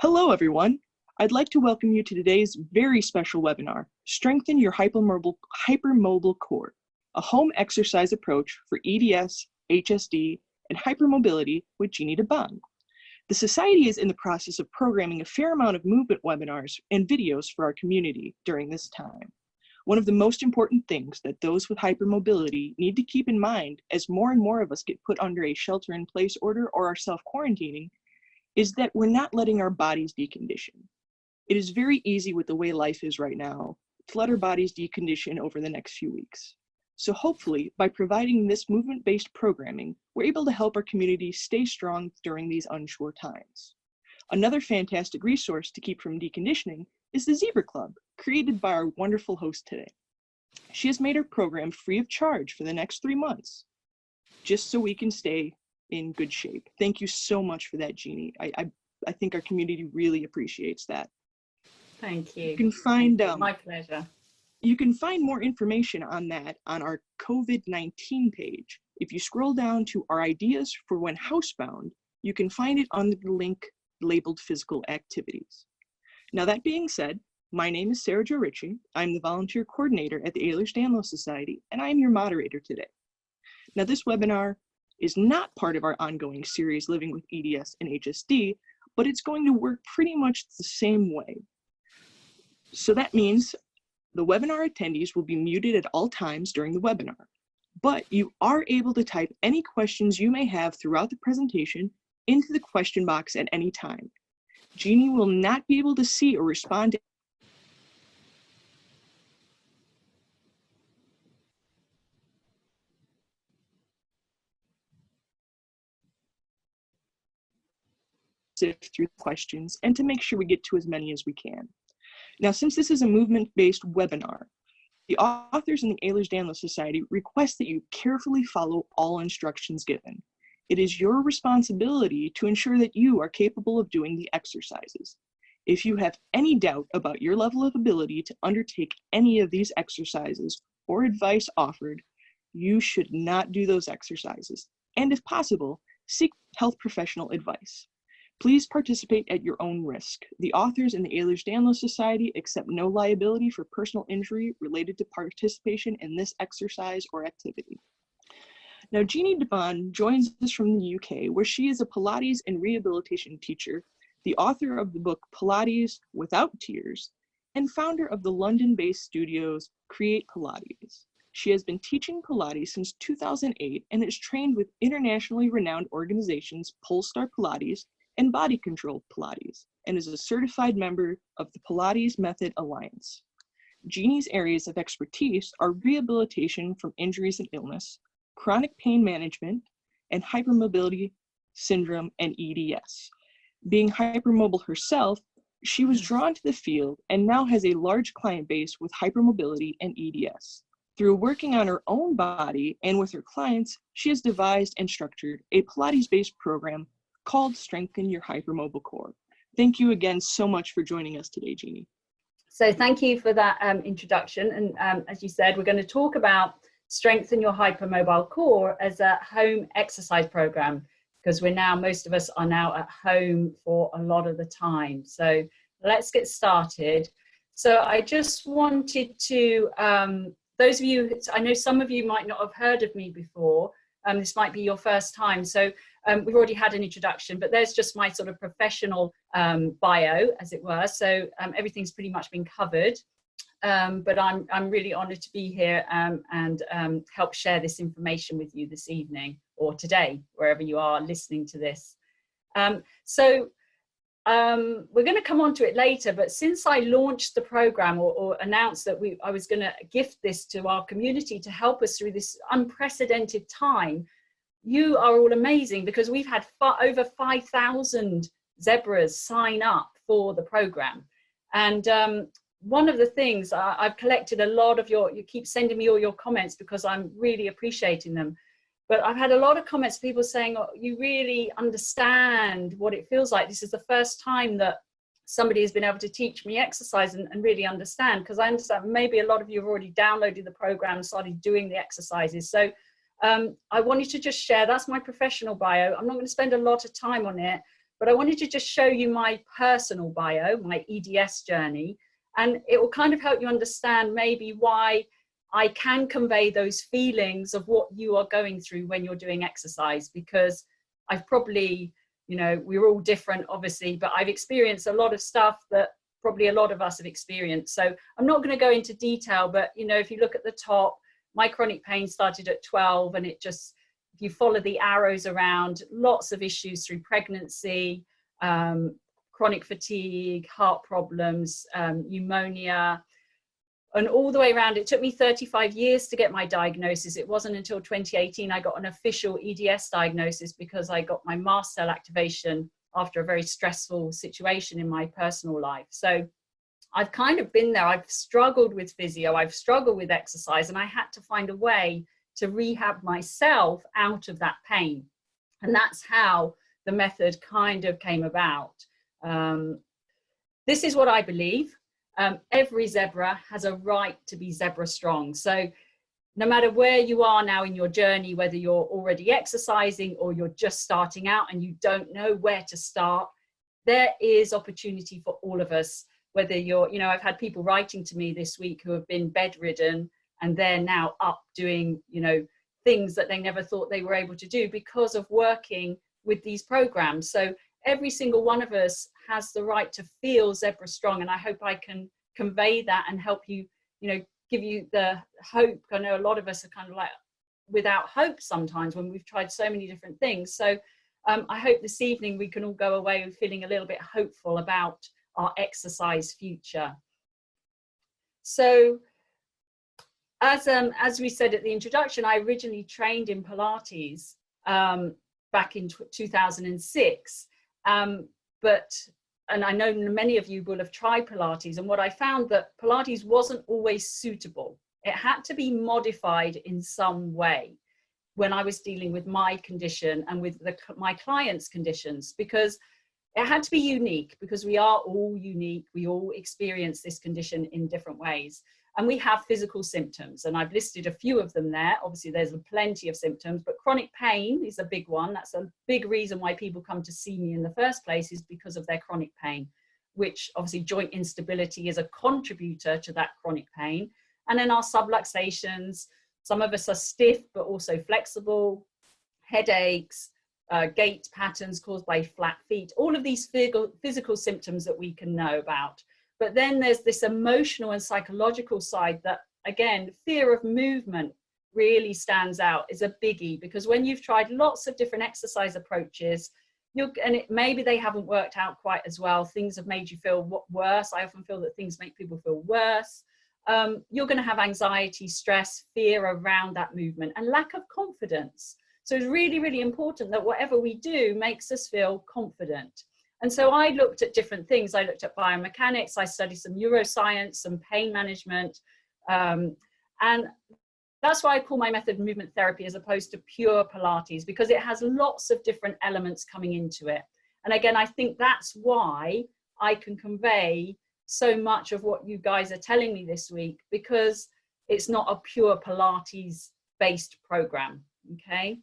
Hello, everyone. I'd like to welcome you to today's very special webinar, Strengthen Your Hypermobile Core, a home exercise approach for EDS, HSD, and hypermobility with Jeannie. The Society is in the process of programming a fair amount of movement webinars and videos for our community during this time. One of the most important things that those with hypermobility need to keep in mind as more and more of us get put under a shelter-in-place order or are self-quarantining is that we're not letting our bodies decondition. It is very easy with the way life is right now to let our bodies decondition over the next few weeks. So hopefully, by providing this movement-based programming, we're able to help our community stay strong during these unsure times. Another fantastic resource to keep from deconditioning is the Zebra Club, created by our wonderful host today. She has made her program free of charge for the next 3 months, just so we can stay in good shape. Thank you so much for that, Jeannie. I think our community really appreciates that. Thank you. You can find my pleasure. You can find more information on that on our COVID-19 page. If you scroll down to our ideas for when housebound, you can find it under the link labeled physical activities. Now, that being said, my name is Sarah Jo Ritchie. I'm the volunteer coordinator at the Ehlers-Danlos Society, and I'm your moderator today. Now, this webinar is not part of our ongoing series Living with EDS and HSD, but it's going to work pretty much the same way. So that means the webinar attendees will be muted at all times during the webinar, but you are able to type any questions you may have throughout the presentation into the question box at any time. Jeannie will not be able to see or respond to sift through questions and to make sure we get to as many as we can. Now, since this is a movement-based webinar, the authors in the Ehlers-Danlos Society request that you carefully follow all instructions given. It is your responsibility to ensure that you are capable of doing the exercises. If you have any doubt about your level of ability to undertake any of these exercises or advice offered, you should not do those exercises, and if possible, seek health professional advice. Please participate at your own risk. The authors in the Ehlers-Danlos Society accept no liability for personal injury related to participation in this exercise or activity. Now, Jeannie joins us from the UK, where she is a Pilates and rehabilitation teacher, the author of the book Pilates Without Tears, and founder of the London-based studios Create Pilates. She has been teaching Pilates since 2008 and is trained with internationally renowned organizations Polestar Pilates and Body Control Pilates, and is a certified member of the Pilates Method Alliance. Jeannie's areas of expertise are rehabilitation from injuries and illness, chronic pain management, and hypermobility syndrome and EDS. Being hypermobile herself, she was drawn to the field and now has a large client base with hypermobility and EDS. Through working on her own body and with her clients, she has devised and structured a Pilates-based program called Strengthen Your Hypermobile Core. Thank you again so much for joining us today, Jeannie. So thank you for that introduction. And as you said, we're going to talk about Strengthen Your Hypermobile Core as a home exercise program, because most of us are now at home for a lot of the time. So let's get started. So I just wanted to, those of you, I know some of you might not have heard of me before. This might be your first time. So we've already had an introduction, but there's just my sort of professional bio, as it were. So everything's pretty much been covered. But I'm really honored to be here and help share this information with you this evening or today, wherever you are listening to this. We're going to come on to it later, but since I launched the program or announced that I was going to gift this to our community to help us through this unprecedented time, you are all amazing, because we've had over 5,000 zebras sign up for the program. And one of the things, I've collected a lot of you keep sending me all your comments because I'm really appreciating them. But I've had a lot of comments, people saying, oh, you really understand what it feels like. This is the first time that somebody has been able to teach me exercise and really understand, because I understand maybe a lot of you have already downloaded the program and started doing the exercises. So I wanted to just share, that's my professional bio. I'm not going to spend a lot of time on it, but I wanted to just show you my personal bio, my EDS journey, and it will kind of help you understand maybe why I can convey those feelings of what you are going through when you're doing exercise, because I've probably, you know, we're all different obviously, but I've experienced a lot of stuff that probably a lot of us have experienced. So I'm not going to go into detail, but you know, if you look at the top, my chronic pain started at 12, and it just, if you follow the arrows around, lots of issues through pregnancy, chronic fatigue, heart problems, pneumonia, and all the way around. It took me 35 years to get my diagnosis. It wasn't until 2018 I got an official EDS diagnosis, because I got my mast cell activation after a very stressful situation in my personal life. So I've kind of been there. I've struggled with physio, I've struggled with exercise, and I had to find a way to rehab myself out of that pain. And that's how the method kind of came about. This is what I believe. Every zebra has a right to be zebra strong. So no matter where you are now in your journey, whether you're already exercising or you're just starting out and you don't know where to start, there is opportunity for all of us. Whether you're, you know, I've had people writing to me this week who have been bedridden and they're now up doing, you know, things that they never thought they were able to do because of working with these programs. So every single one of us has the right to feel zebra strong, and I hope I can convey that and help you, you know, give you the hope. I know a lot of us are kind of like without hope sometimes when we've tried so many different things. So I hope this evening we can all go away feeling a little bit hopeful about our exercise future. So as we said at the introduction, I originally trained in Pilates back in 2006. And I know many of you will have tried Pilates, and what I found that Pilates wasn't always suitable. It had to be modified in some way when I was dealing with my condition and with my clients' conditions, because it had to be unique, because we are all unique. We all experience this condition in different ways. And we have physical symptoms, and I've listed a few of them there. Obviously, there's plenty of symptoms, but chronic pain is a big one. That's a big reason why people come to see me in the first place, is because of their chronic pain, which obviously joint instability is a contributor to that chronic pain. And then our subluxations, some of us are stiff, but also flexible, headaches, gait patterns caused by flat feet, all of these physical symptoms that we can know about. But then there's this emotional and psychological side that, again, fear of movement really stands out, is a biggie, because when you've tried lots of different exercise approaches, maybe they haven't worked out quite as well, things have made you feel worse. I often feel that things make people feel worse. You're going to have anxiety, stress, fear around that movement, and lack of confidence. So it's really, really important that whatever we do makes us feel confident. And so I looked at different things. I looked at biomechanics, I studied some neuroscience, some pain management. And that's why I call my method movement therapy as opposed to pure Pilates, because it has lots of different elements coming into it. And again, I think that's why I can convey so much of what you guys are telling me this week, because it's not a pure Pilates based program, okay?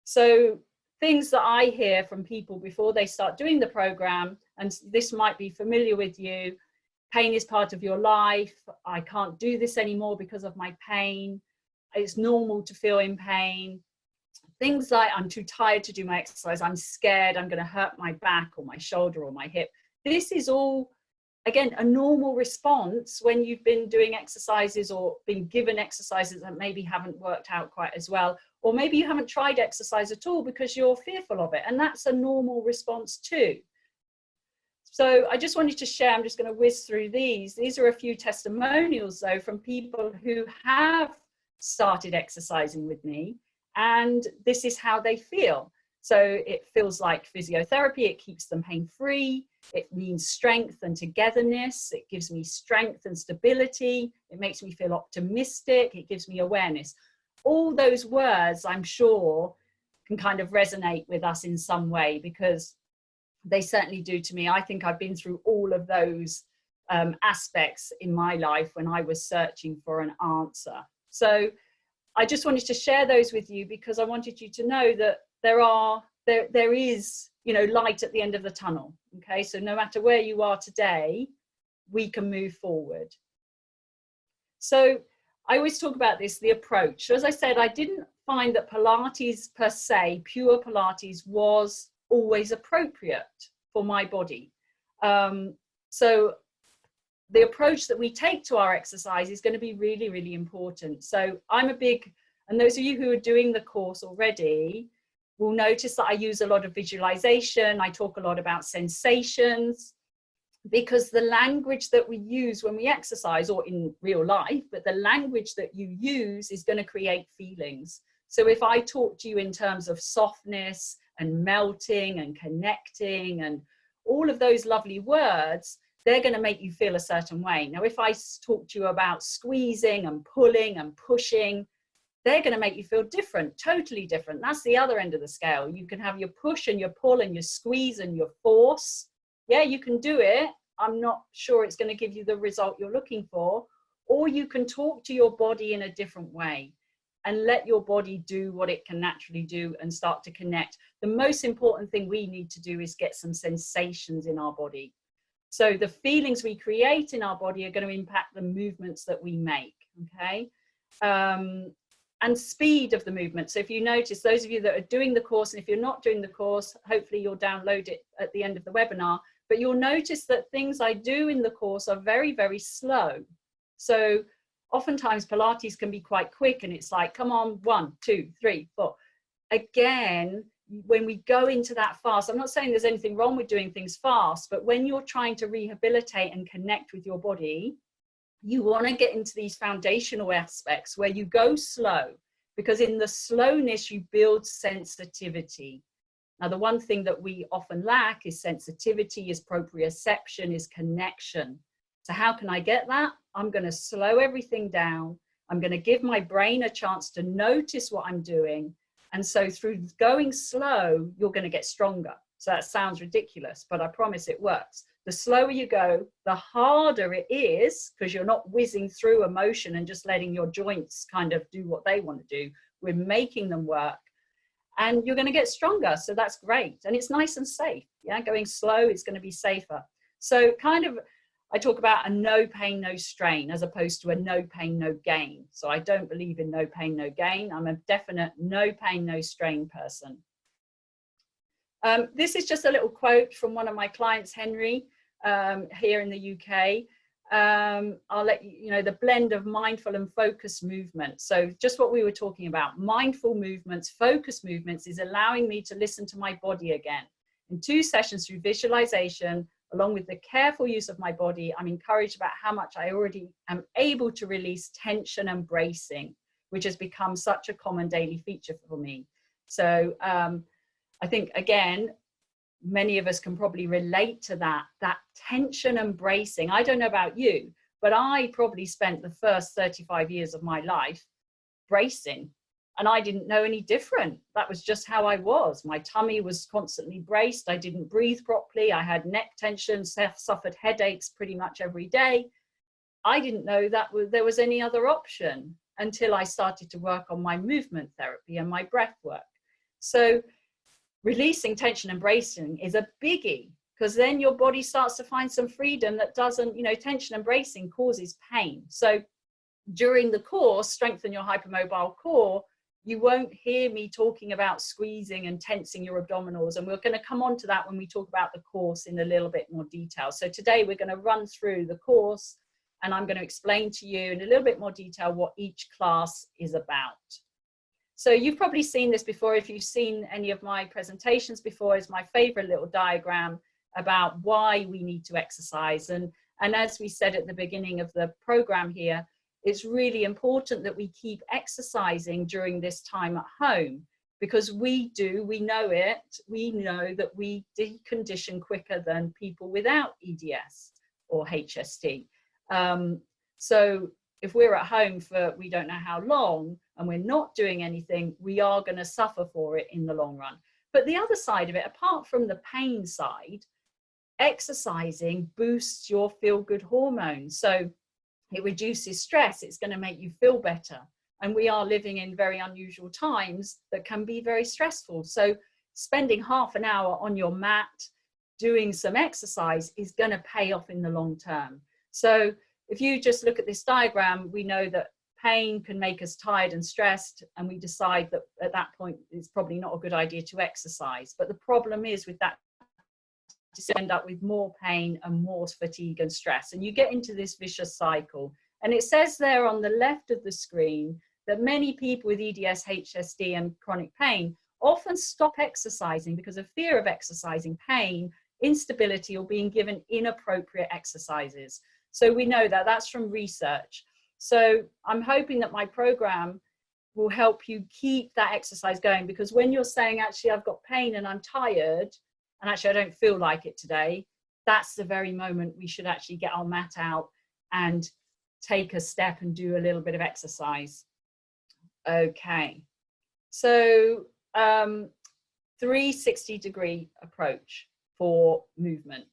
So things that I hear from people before they start doing the program, and this might be familiar with you: pain is part of your life. I can't do this anymore because of my pain. It's normal to feel in pain. Things like, I'm too tired to do my exercise. I'm scared I'm going to hurt my back or my shoulder or my hip. This is all, again, a normal response when you've been doing exercises or been given exercises that maybe haven't worked out quite as well. Or maybe you haven't tried exercise at all because you're fearful of it. And that's a normal response too. So I just wanted to share, I'm just going to whiz through these. These are a few testimonials though from people who have started exercising with me, and this is how they feel. So it feels like physiotherapy, it keeps them pain-free, it means strength and togetherness, it gives me strength and stability, it makes me feel optimistic, it gives me awareness. All those words, I'm sure, can kind of resonate with us in some way, because they certainly do to me. I think I've been through all of those aspects in my life when I was searching for an answer. So I just wanted to share those with you, because I wanted you to know that there are there is, you know, light at the end of the tunnel. Okay, so no matter where you are today, we can move forward. So I always talk about this, the approach. So as I said, I didn't find that Pilates per se, pure Pilates, was always appropriate for my body. So the approach that we take to our exercise is going to be really, really important. So I'm a big, and those of you who are doing the course already will notice that I use a lot of visualization. I talk a lot about sensations, because the language that we use when we exercise, or in real life, but the language that you use is going to create feelings. So if I talk to you in terms of softness and melting and connecting and all of those lovely words, they're going to make you feel a certain way. Now, if I talk to you about squeezing and pulling and pushing, they're going to make you feel different, totally different. That's the other end of the scale. You can have your push and your pull and your squeeze and your force. Yeah, you can do it. I'm not sure it's going to give you the result you're looking for. Or you can talk to your body in a different way and let your body do what it can naturally do and start to connect. The most important thing we need to do is get some sensations in our body. So the feelings we create in our body are going to impact the movements that we make, okay? And speed of the movement. So if you notice, those of you that are doing the course, and if you're not doing the course, hopefully you'll download it at the end of the webinar, but you'll notice that things I do in the course are very, very slow. So oftentimes Pilates can be quite quick, and it's like, come on, 1, 2, 3, 4. Again, when we go into that fast, I'm not saying there's anything wrong with doing things fast, but when you're trying to rehabilitate and connect with your body, you want to get into these foundational aspects where you go slow, because in the slowness you build sensitivity. Now, the one thing that we often lack is sensitivity, is proprioception, is connection. So how can I get that? I'm going to slow everything down. I'm going to give my brain a chance to notice what I'm doing. And so through going slow, you're going to get stronger. So that sounds ridiculous, but I promise it works. The slower you go, the harder it is, because you're not whizzing through emotion and just letting your joints kind of do what they want to do. We're making them work, and you're going to get stronger. So that's great. And it's nice and safe. Yeah, going slow is going to be safer. So kind of, I talk about a no pain, no strain, as opposed to a no pain, no gain. So I don't believe in no pain, no gain. I'm a definite no pain, no strain person. This is just a little quote from one of my clients, Henry, here in the UK. I'll let you know, the blend of mindful and focused movement. So just what we were talking about, mindful movements, focused movements, is allowing me to listen to my body again. In 2 sessions through visualization, along with the careful use of my body, I'm encouraged about how much I already am able to release tension and bracing, which has become such a common daily feature for me. So I think, again, many of us can probably relate to that tension and bracing. I don't know about you, but I probably spent the first 35 years of my life bracing, and I didn't know any different. That was just how I was. My tummy was constantly braced. I didn't breathe properly. I had neck tension, suffered headaches pretty much every day. I didn't know that there was any other option until I started to work on my movement therapy and my breath work. So releasing tension and bracing is a biggie, because then your body starts to find some freedom that doesn't, you know, tension and bracing causes pain. So during the course, Strengthen Your Hypermobile Core, you won't hear me talking about squeezing and tensing your abdominals. And we're going to come on to that when we talk about the course in a little bit more detail. So today we're going to run through the course, and I'm going to explain to you in a little bit more detail what each class is about. So you've probably seen this before. If you've seen any of my presentations before, it's my favorite little diagram about why we need to exercise. And as we said at the beginning of the program here, it's really important that we keep exercising during this time at home, because we know that we decondition quicker than people without EDS or HSD. So if we're at home for we don't know how long and we're not doing anything, we are going to suffer for it in the long run. But the other side of it, apart from the pain side, exercising boosts your feel-good hormones. So it reduces stress. It's going to make you feel better. And we are living in very unusual times that can be very stressful. So spending half an hour on your mat doing some exercise is going to pay off in the long term. So if you just look at this diagram, we know that pain can make us tired and stressed, and we decide that at that point it's probably not a good idea to exercise. But the problem is with that, you end up with more pain and more fatigue and stress, and you get into this vicious cycle. And it says there on the left of the screen that many people with EDS, HSD and chronic pain often stop exercising because of fear of exercising, pain, instability, or being given inappropriate exercises. So we know that that's from research. So I'm hoping that my program will help you keep that exercise going, because when you're saying, actually, I've got pain and I'm tired, and actually I don't feel like it today, that's the very moment we should actually get our mat out and take a step and do a little bit of exercise. Okay, so 360-degree approach for movement.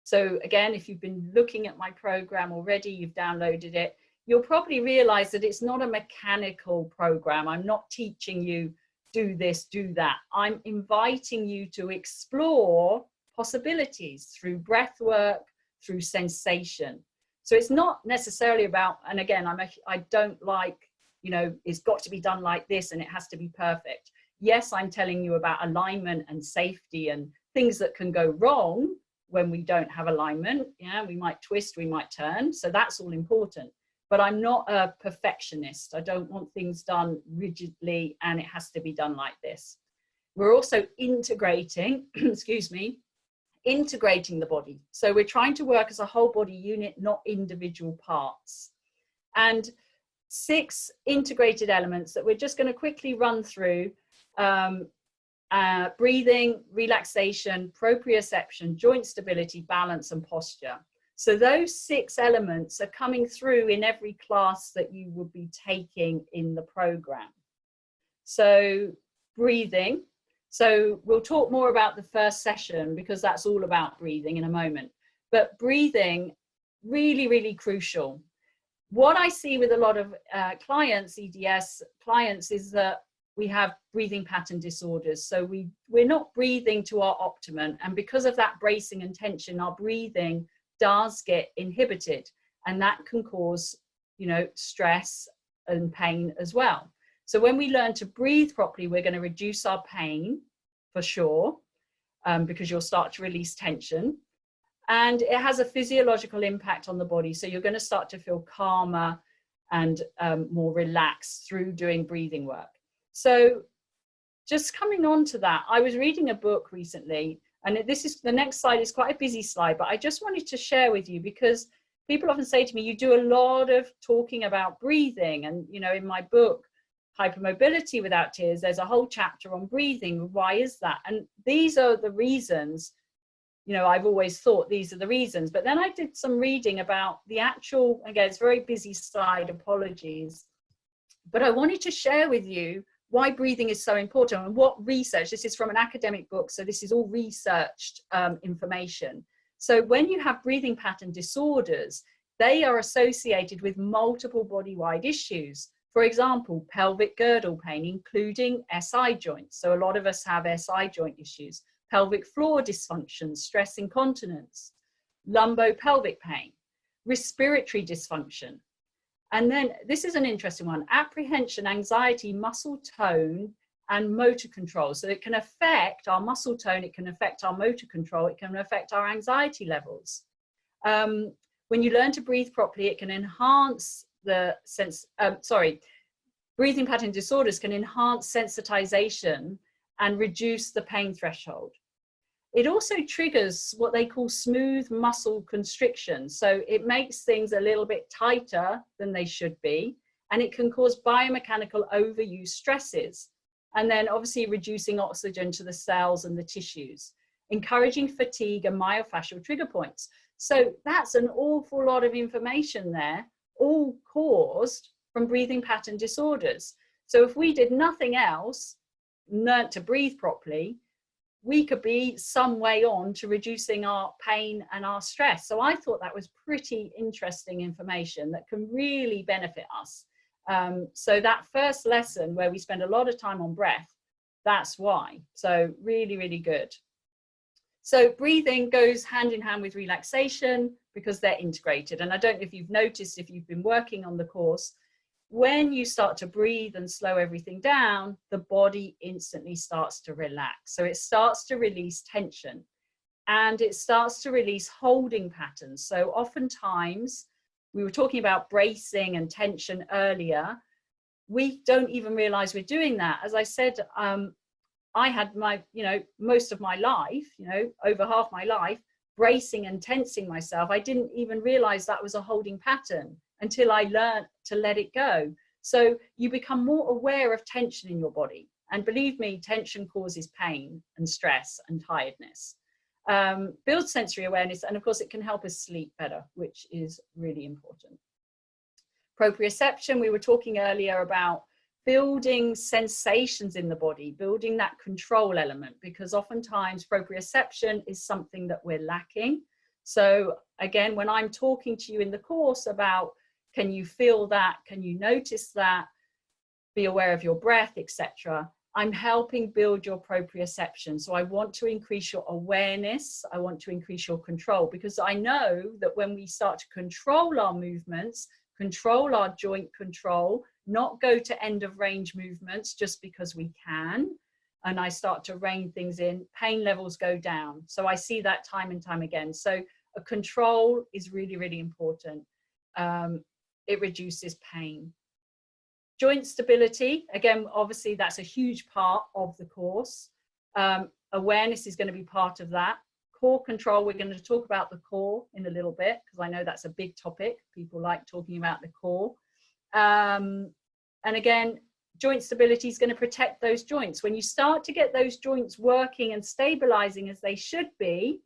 So again, if you've been looking at my program already, you've downloaded it, you'll probably realize that it's not a mechanical program. I'm not teaching you do this, do that. I'm inviting you to explore possibilities through breath work, through sensation. So it's not necessarily about, and again, I don't like, you know, it's got to be done like this and it has to be perfect. Yes, I'm telling you about alignment and safety and things that can go wrong when we don't have alignment. Yeah, we might twist, we might turn. So that's all important. But I'm not a perfectionist. I don't want things done rigidly and it has to be done like this. We're also integrating, excuse me, integrating the body. So we're trying to work as a whole body unit, not individual parts. And 6 integrated elements that we're just going to quickly run through: breathing, relaxation, proprioception, joint stability, balance, and posture. So those 6 elements are coming through in every class that you would be taking in the program. So breathing. So we'll talk more about the first session because that's all about breathing in a moment. But breathing, really, really crucial. What I see with a lot of clients, EDS clients, is that we have breathing pattern disorders. So we're not breathing to our optimum. And because of that bracing and tension, our breathing does get inhibited, and that can cause, you know, stress and pain as well. So when we learn to breathe properly, we're going to reduce our pain for sure, because you'll start to release tension, and it has a physiological impact on the body. So you're going to start to feel calmer and more relaxed through doing breathing work. So just coming on to that, I was reading a book recently, and this is, the next slide is quite a busy slide, but I just wanted to share with you because people often say to me, you do a lot of talking about breathing. And, you know, in my book, Hypermobility Without Tears, there's a whole chapter on breathing. Why is that? And these are the reasons, you know, I've always thought these are the reasons. But then I did some reading about the actual, again, it's a very busy slide, apologies. But I wanted to share with you why breathing is so important and what research. This is from an academic book, so this is all researched information. So when you have breathing pattern disorders, they are associated with multiple body-wide issues. For example, pelvic girdle pain, including SI joints. So a lot of us have SI joint issues. Pelvic floor dysfunction, stress incontinence, lumbopelvic pain, respiratory dysfunction. And then this is an interesting one: apprehension, anxiety, muscle tone, and motor control. So it can affect our muscle tone, it can affect our motor control, it can affect our anxiety levels. When you learn to breathe properly, it can enhance the breathing pattern disorders can enhance sensitization and reduce the pain threshold. It also triggers what they call smooth muscle constriction. So it makes things a little bit tighter than they should be, and it can cause biomechanical overuse stresses. And then obviously reducing oxygen to the cells and the tissues, encouraging fatigue and myofascial trigger points. So that's an awful lot of information there, all caused from breathing pattern disorders. So if we did nothing else, learnt to breathe properly, we could be some way on to reducing our pain and our stress. So I thought that was pretty interesting information that can really benefit us. So that first lesson where we spend a lot of time on breath, that's why. So really, really good. So breathing goes hand in hand with relaxation because they're integrated. And I don't know if you've noticed, if you've been working on the course, when you start to breathe and slow everything down, the body instantly starts to relax. So it starts to release tension and it starts to release holding patterns. So oftentimes, we were talking about bracing and tension earlier, we don't even realize we're doing that. As I said, I had my, most of my life, over half my life, bracing and tensing myself. I didn't even realize that was a holding pattern until I learned to let it go. So you become more aware of tension in your body. And believe me, tension causes pain and stress and tiredness. Builds sensory awareness, and of course it can help us sleep better, which is really important. Proprioception, we were talking earlier about building sensations in the body, building that control element, because oftentimes proprioception is something that we're lacking. So again, when I'm talking to you in the course about, can you feel that, can you notice that, be aware of your breath, etc., I'm helping build your proprioception. So I want to increase your awareness, I want to increase your control, because I know that when we start to control our movements, control our joint control, not go to end of range movements just because we can, and I start to rein things in, pain levels go down. So I see that time and time again. So a control is really, really important. It reduces pain. Joint stability, again, obviously that's a huge part of the course. Awareness is going to be part of that. Core control, we're going to talk about the core in a little bit, because I know that's a big topic. People like talking about the core. And again, joint stability is going to protect those joints. When you start to get those joints working and stabilizing as they should be,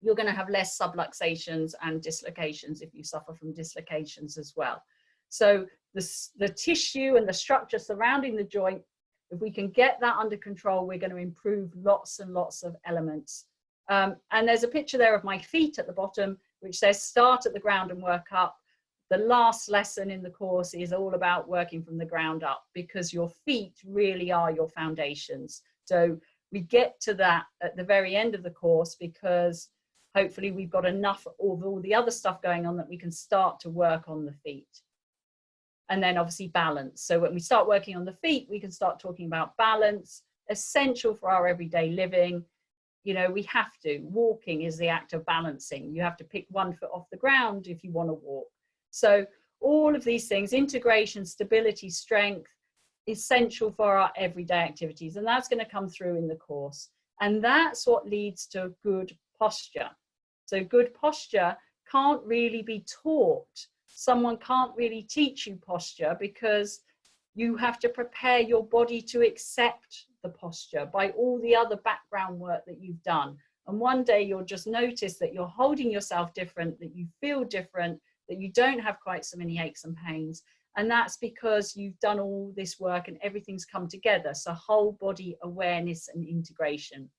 you're going to have less subluxations and dislocations if you suffer from dislocations as well. So the tissue and the structure surrounding the joint, if we can get that under control, we're going to improve lots and lots of elements. And there's a picture there of my feet at the bottom, which says start at the ground and work up. The last lesson in the course is all about working from the ground up, because your feet really are your foundations. So we get to that at the very end of the course, because hopefully we've got enough of all the other stuff going on that we can start to work on the feet. And then obviously balance. So when we start working on the feet, we can start talking about balance, essential for our everyday living. We have to. Walking is the act of balancing. You have to pick one foot off the ground if you want to walk. So all of these things, integration, stability, strength, essential for our everyday activities. And that's going to come through in the course. And that's what leads to good posture. So good posture can't really be taught. Someone can't really teach you posture, because you have to prepare your body to accept the posture by all the other background work that you've done. And one day you'll just notice that you're holding yourself different, that you feel different, that you don't have quite so many aches and pains. And that's because you've done all this work and everything's come together. So whole body awareness and integration.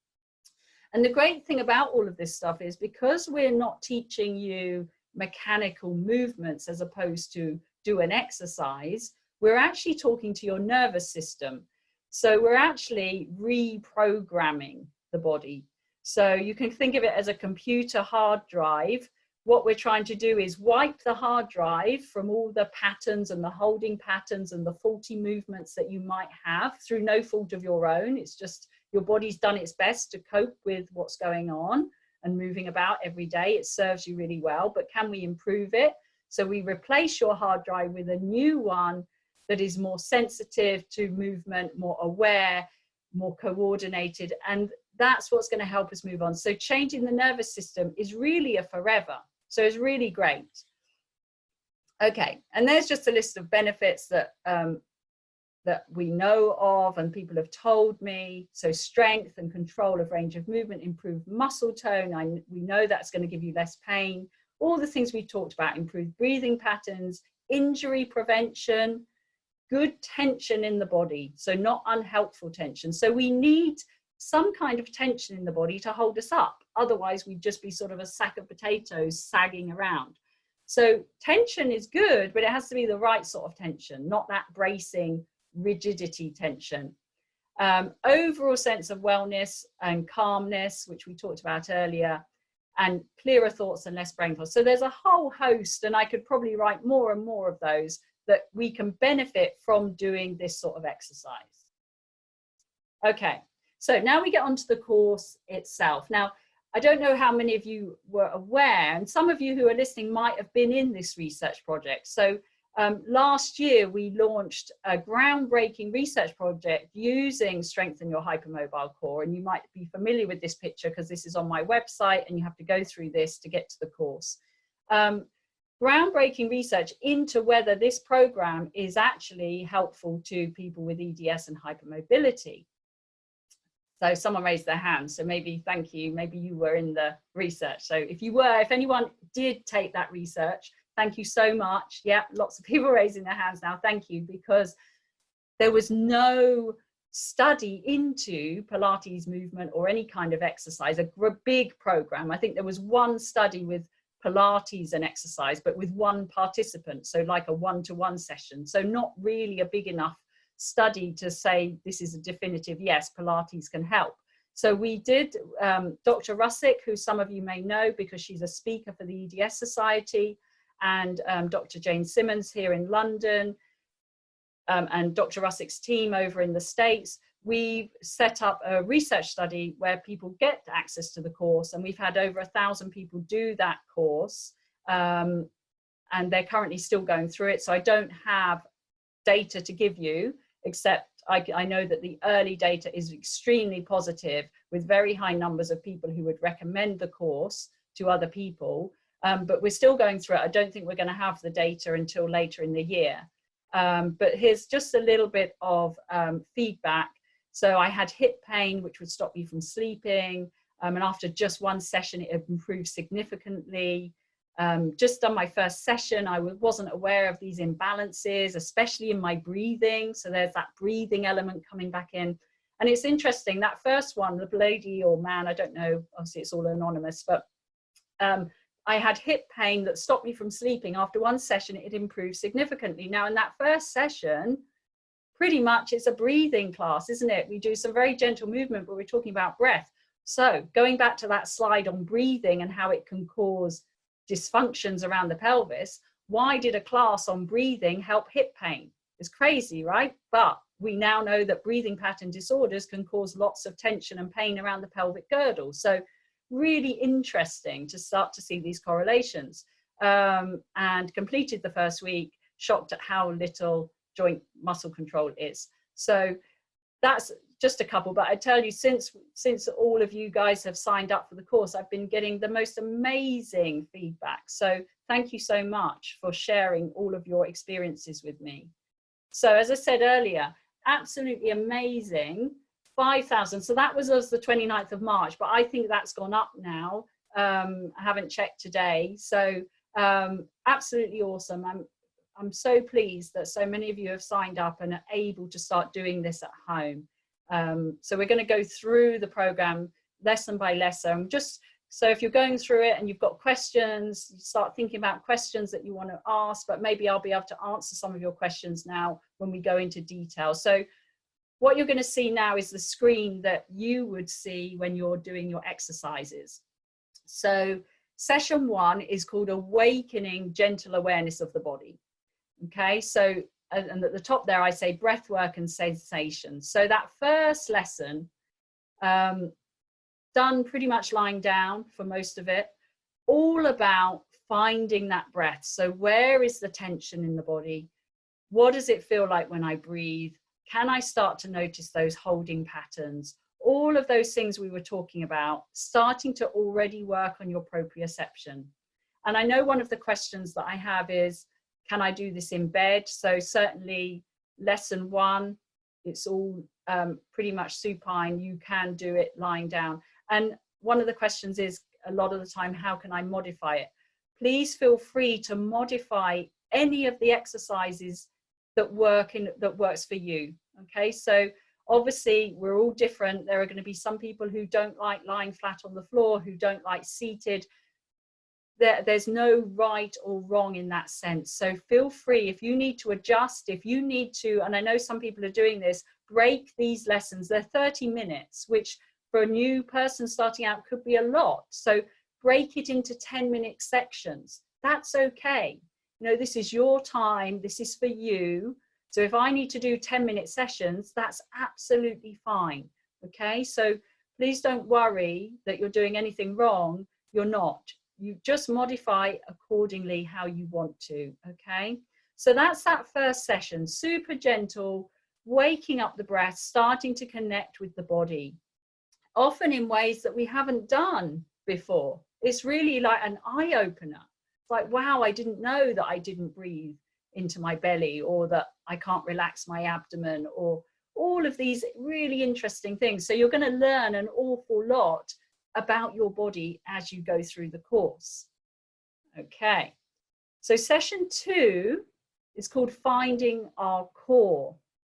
And the great thing about all of this stuff is, because we're not teaching you mechanical movements as opposed to do an exercise, we're actually talking to your nervous system. So we're actually reprogramming the body. So you can think of it as a computer hard drive. What we're trying to do is wipe the hard drive from all the patterns and the holding patterns and the faulty movements that you might have through no fault of your own. It's just your body's done its best to cope with what's going on and moving about every day. It serves you really well, but can we improve it? So we replace your hard drive with a new one that is more sensitive to movement, more aware, more coordinated, and that's what's going to help us move on. So changing the nervous system is really a forever. So it's really great. Okay, and there's just a list of benefits that that we know of and people have told me. So strength and control of range of movement, improved muscle tone. We know that's going to give you less pain. All the things we talked about, improved breathing patterns, injury prevention, good tension in the body. So not unhelpful tension. So we need some kind of tension in the body to hold us up. Otherwise we'd just be sort of a sack of potatoes sagging around. So tension is good, but it has to be the right sort of tension, not that bracing rigidity tension. overall sense of wellness and calmness, which we talked about earlier, and clearer thoughts and less brain fog. So there's a whole host, and I could probably write more and more of those that we can benefit from doing this sort of exercise. Okay, so now we get onto the course itself. Now, I don't know how many of you were aware, and some of you who are listening might have been in this research project. So last year, we launched a groundbreaking research project using Strengthen Your Hypermobile Core. And you might be familiar with this picture because this is on my website and you have to go through this to get to the course. Groundbreaking research into whether this program is actually helpful to people with EDS and hypermobility. So someone raised their hand, so maybe, thank you, maybe you were in the research. So if you were, if anyone did take that research, thank you so much. Yeah, lots of people raising their hands now. Thank you, because there was no study into Pilates movement or any kind of exercise, a big program. I think there was one study with Pilates and exercise, but with one participant, so like a one-to-one session. So not really a big enough study to say this is a definitive, yes, Pilates can help. So we did, Dr. Russick, who some of you may know because she's a speaker for the EDS Society, and Dr. Jane Simmons here in London, and Dr. Russick's team over in the States, we set up a research study where people get access to the course, and we've had over 1,000 people do that course, and they're currently still going through it. So I don't have data to give you, except I know that the early data is extremely positive, with very high numbers of people who would recommend the course to other people. But we're still going through it. I don't think we're going to have the data until later in the year. But here's just a little bit of feedback. So I had hip pain, which would stop me from sleeping. And after just one session, it improved significantly. Just done my first session, I wasn't aware of these imbalances, especially in my breathing. So there's that breathing element coming back in. And it's interesting, that first one, the lady or man, I don't know, obviously it's all anonymous, but I had hip pain that stopped me from sleeping. After one session, it improved significantly. Now in that first session, pretty much it's a breathing class, isn't it? We do some very gentle movement, but we're talking about breath. So going back to that slide on breathing and how it can cause dysfunctions around the pelvis, why did a class on breathing help hip pain? It's crazy, right? But we now know that breathing pattern disorders can cause lots of tension and pain around the pelvic girdle. So really interesting to start to see these correlations, and completed the first week, shocked at how little joint muscle control is. So that's just a couple, but I tell you, since all of you guys have signed up for the course, I've been getting the most amazing feedback. So thank you so much for sharing all of your experiences with me. So as I said earlier, absolutely amazing. 5,000. So that was as the 29th of March, but I think that's gone up now. I haven't checked today. So absolutely awesome. I'm so pleased that so many of you have signed up and are able to start doing this at home. So we're going to go through the program lesson by lesson. Just so if you're going through it and you've got questions, you start thinking about questions that you want to ask, but maybe I'll be able to answer some of your questions now when we go into detail. So what you're going to see now is the screen that you would see when you're doing your exercises. So session 1 is called Awakening Gentle Awareness of the Body. Okay, so and at the top there I say breathwork and sensation. So that first lesson, done pretty much lying down for most of it, all about finding that breath. So where is the tension in the body? What does it feel like when I breathe? Can I start to notice those holding patterns? All of those things we were talking about, starting to already work on your proprioception. And I know one of the questions that I have is, can I do this in bed? So certainly lesson 1, it's all pretty much supine. You can do it lying down. And one of the questions is, a lot of the time, how can I modify it? Please feel free to modify any of the exercises that works for you. Okay, so obviously we're all different. There are going to be some people who don't like lying flat on the floor, who don't like seated. There's no right or wrong in that sense. So feel free, if you need to adjust, if you need to, and I know some people are doing this, break these lessons. They're 30 minutes, which for a new person starting out could be a lot. So break it into 10-minute sections. That's okay. You know, this is your time. This is for you. So if I need to do 10-minute sessions, that's absolutely fine. Okay, so please don't worry that you're doing anything wrong. You're not. You just modify accordingly how you want to. Okay, so that's that first session. Super gentle, waking up the breath, starting to connect with the body, often in ways that we haven't done before. It's really like an eye-opener. It's like, wow, I didn't know that I didn't breathe into my belly, or that I can't relax my abdomen, or all of these really interesting things. So you're going to learn an awful lot about your body as you go through the course. Okay, so session 2 is called Finding Our Core.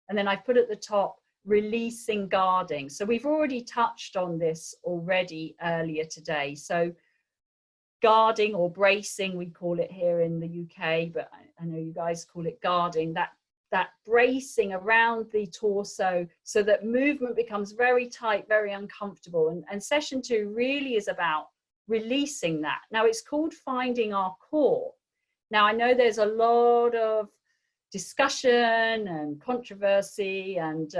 And then I put at the top, Releasing Guarding. So we've already touched on this already earlier today. So guarding, or bracing, we call it here in the UK, but I know you guys call it guarding, that bracing around the torso so that movement becomes very tight, very uncomfortable. And session 2 really is about releasing that. Now it's called Finding Our Core. Now I know there's a lot of discussion and controversy and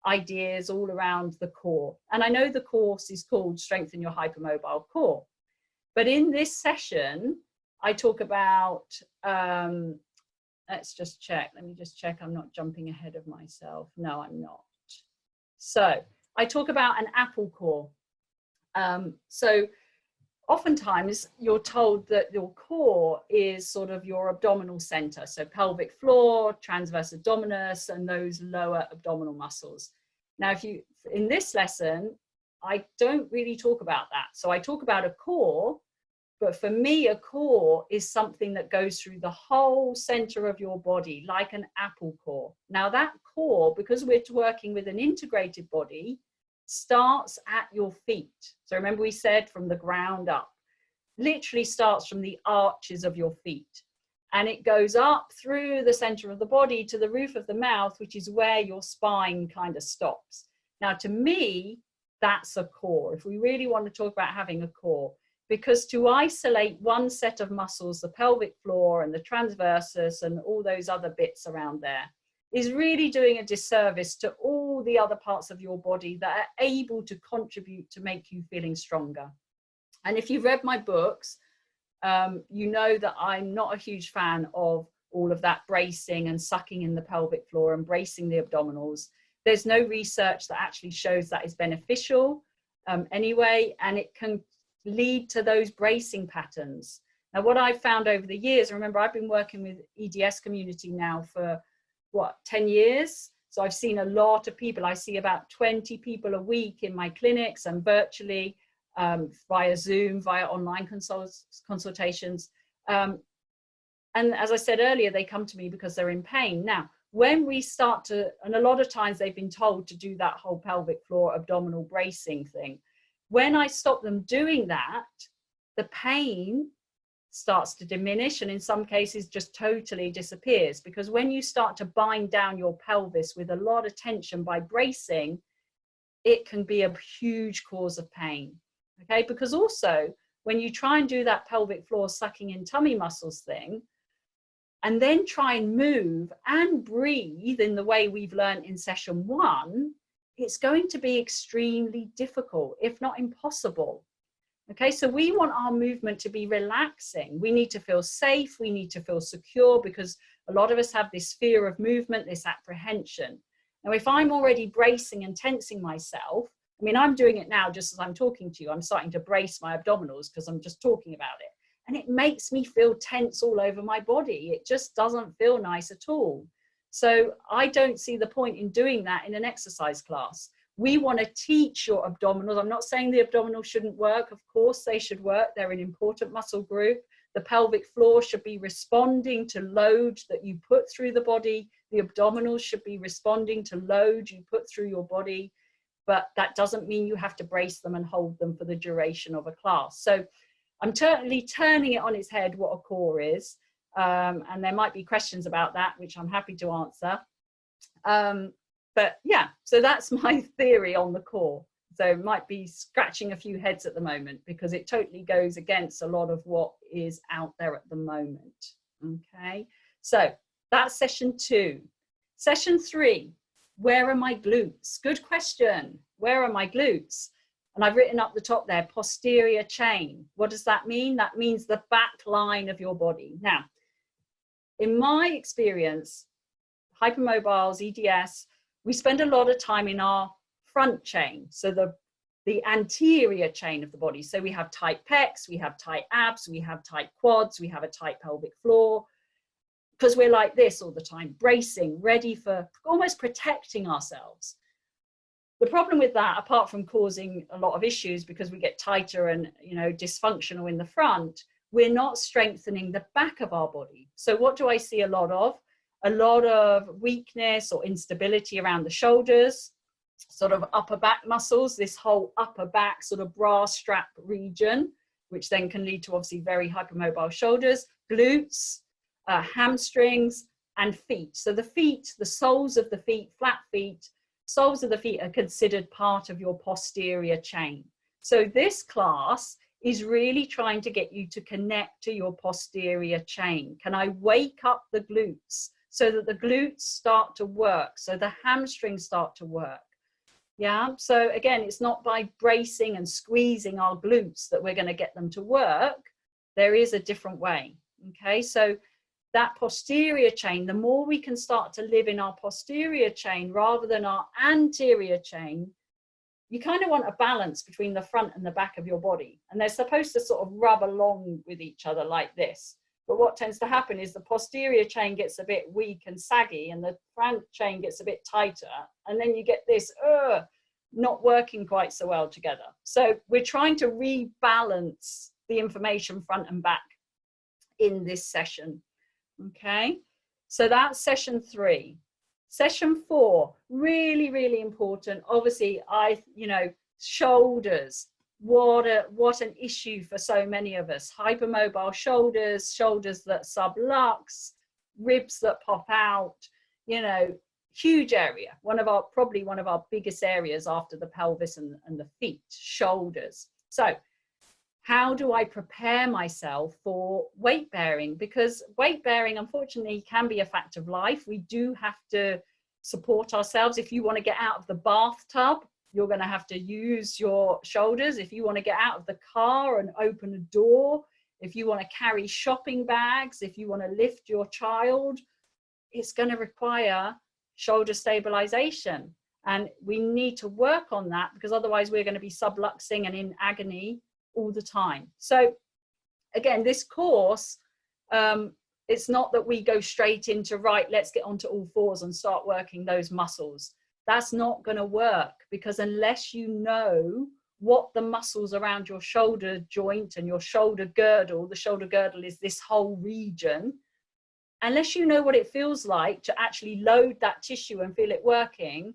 ideas all around the core. And I know the course is called Strengthen Your Hypermobile Core. But in this session, I talk about, let's just check. Let me just check I'm not jumping ahead of myself. No, I'm not. So I talk about an apple core. So oftentimes you're told that your core is sort of your abdominal center. So pelvic floor, transverse abdominis, and those lower abdominal muscles. Now, in this lesson, I don't really talk about that. So I talk about a core, but for me, a core is something that goes through the whole center of your body, like an apple core. Now that core, because we're working with an integrated body, starts at your feet. So remember we said from the ground up, literally starts from the arches of your feet. And it goes up through the center of the body to the roof of the mouth, which is where your spine kind of stops. Now, to me, that's a core. If we really want to talk about having a core, because to isolate one set of muscles, the pelvic floor and the transversus and all those other bits around there, is really doing a disservice to all the other parts of your body that are able to contribute to make you feeling stronger. And if you've read my books, you know that I'm not a huge fan of all of that bracing and sucking in the pelvic floor and bracing the abdominals. There's no research that actually shows that is beneficial anyway, and it can lead to those bracing patterns. Now, what I've found over the years, remember I've been working with EDS community now for what, 10 years? So I've seen a lot of people. I see about 20 people a week in my clinics and virtually via Zoom, via online consultations. And as I said earlier, they come to me because they're in pain. Now, when we start to, and a lot of times they've been told to do that whole pelvic floor abdominal bracing thing. When I stop them doing that, the pain starts to diminish, and in some cases just totally disappears, because when you start to bind down your pelvis with a lot of tension by bracing, it can be a huge cause of pain. Okay, because also when you try and do that pelvic floor sucking in tummy muscles thing, and then try and move and breathe in the way we've learned in session 1, it's going to be extremely difficult, if not impossible. Okay, so we want our movement to be relaxing. We need to feel safe. We need to feel secure, because a lot of us have this fear of movement, this apprehension. Now, if I'm already bracing and tensing myself, I mean, I'm doing it now just as I'm talking to you. I'm starting to brace my abdominals because I'm just talking about it. And it makes me feel tense all over my body. It just doesn't feel nice at all. So I don't see the point in doing that in an exercise class. We want to teach your abdominals. I'm not saying the abdominals shouldn't work. Of course they should work. They're an important muscle group. The pelvic floor should be responding to load that you put through the body. The abdominals should be responding to load you put through your body. But that doesn't mean you have to brace them and hold them for the duration of a class. So I'm totally turning it on its head what a core is. And there might be questions about that, which I'm happy to answer. But yeah, so that's my theory on the core. So it might be scratching a few heads at the moment because it totally goes against a lot of what is out there at the moment. Okay, so that's session 2. Session 3, where are my glutes? Good question. Where are my glutes? And I've written up the top there, posterior chain. What does that mean? That means the back line of your body. Now, in my experience, hypermobiles, EDS, we spend a lot of time in our front chain, so the anterior chain of the body. So we have tight pecs, we have tight abs, we have tight quads, we have a tight pelvic floor, because we're like this all the time, bracing, ready for almost protecting ourselves. The problem with that, apart from causing a lot of issues because we get tighter and, you know, dysfunctional in the front, we're not strengthening the back of our body. So what do I see a lot of? A lot of weakness or instability around the shoulders, sort of upper back muscles, this whole upper back sort of bra strap region, which then can lead to obviously very hypermobile shoulders, glutes, hamstrings, and feet. So the feet, the soles of the feet, flat feet, soles of the feet are considered part of your posterior chain. So this class is really trying to get you to connect to your posterior chain. Can I wake up the glutes so that the glutes start to work, so the hamstrings start to work? Yeah, so again, it's not by bracing and squeezing our glutes that we're going to get them to work. There is a different way. Okay, so that posterior chain, the more we can start to live in our posterior chain rather than our anterior chain, you kind of want a balance between the front and the back of your body. And they're supposed to sort of rub along with each other like this. But what tends to happen is the posterior chain gets a bit weak and saggy and the front chain gets a bit tighter. And then you get this not working quite so well together. So we're trying to rebalance the information front and back in this session. Okay, so that's session 3. Session 4, really, really important. Obviously, shoulders. What an issue for so many of us. Hypermobile shoulders, shoulders that sublux, ribs that pop out, you know, huge area. Probably one of our biggest areas after the pelvis and the feet, shoulders. So how do I prepare myself for weight bearing? Because weight bearing, unfortunately, can be a fact of life. We do have to support ourselves. If you want to get out of the bathtub, you're going to have to use your shoulders. If you want to get out of the car and open a door, if you want to carry shopping bags, if you want to lift your child, it's going to require shoulder stabilization. And we need to work on that because otherwise we're going to be subluxing and in agony all the time. So again, this course, it's not that we go straight into, right, let's get onto all fours and start working those muscles. That's not going to work because unless you know what the muscles around your shoulder joint and your shoulder girdle, the shoulder girdle is this whole region, unless you know what it feels like to actually load that tissue and feel it working,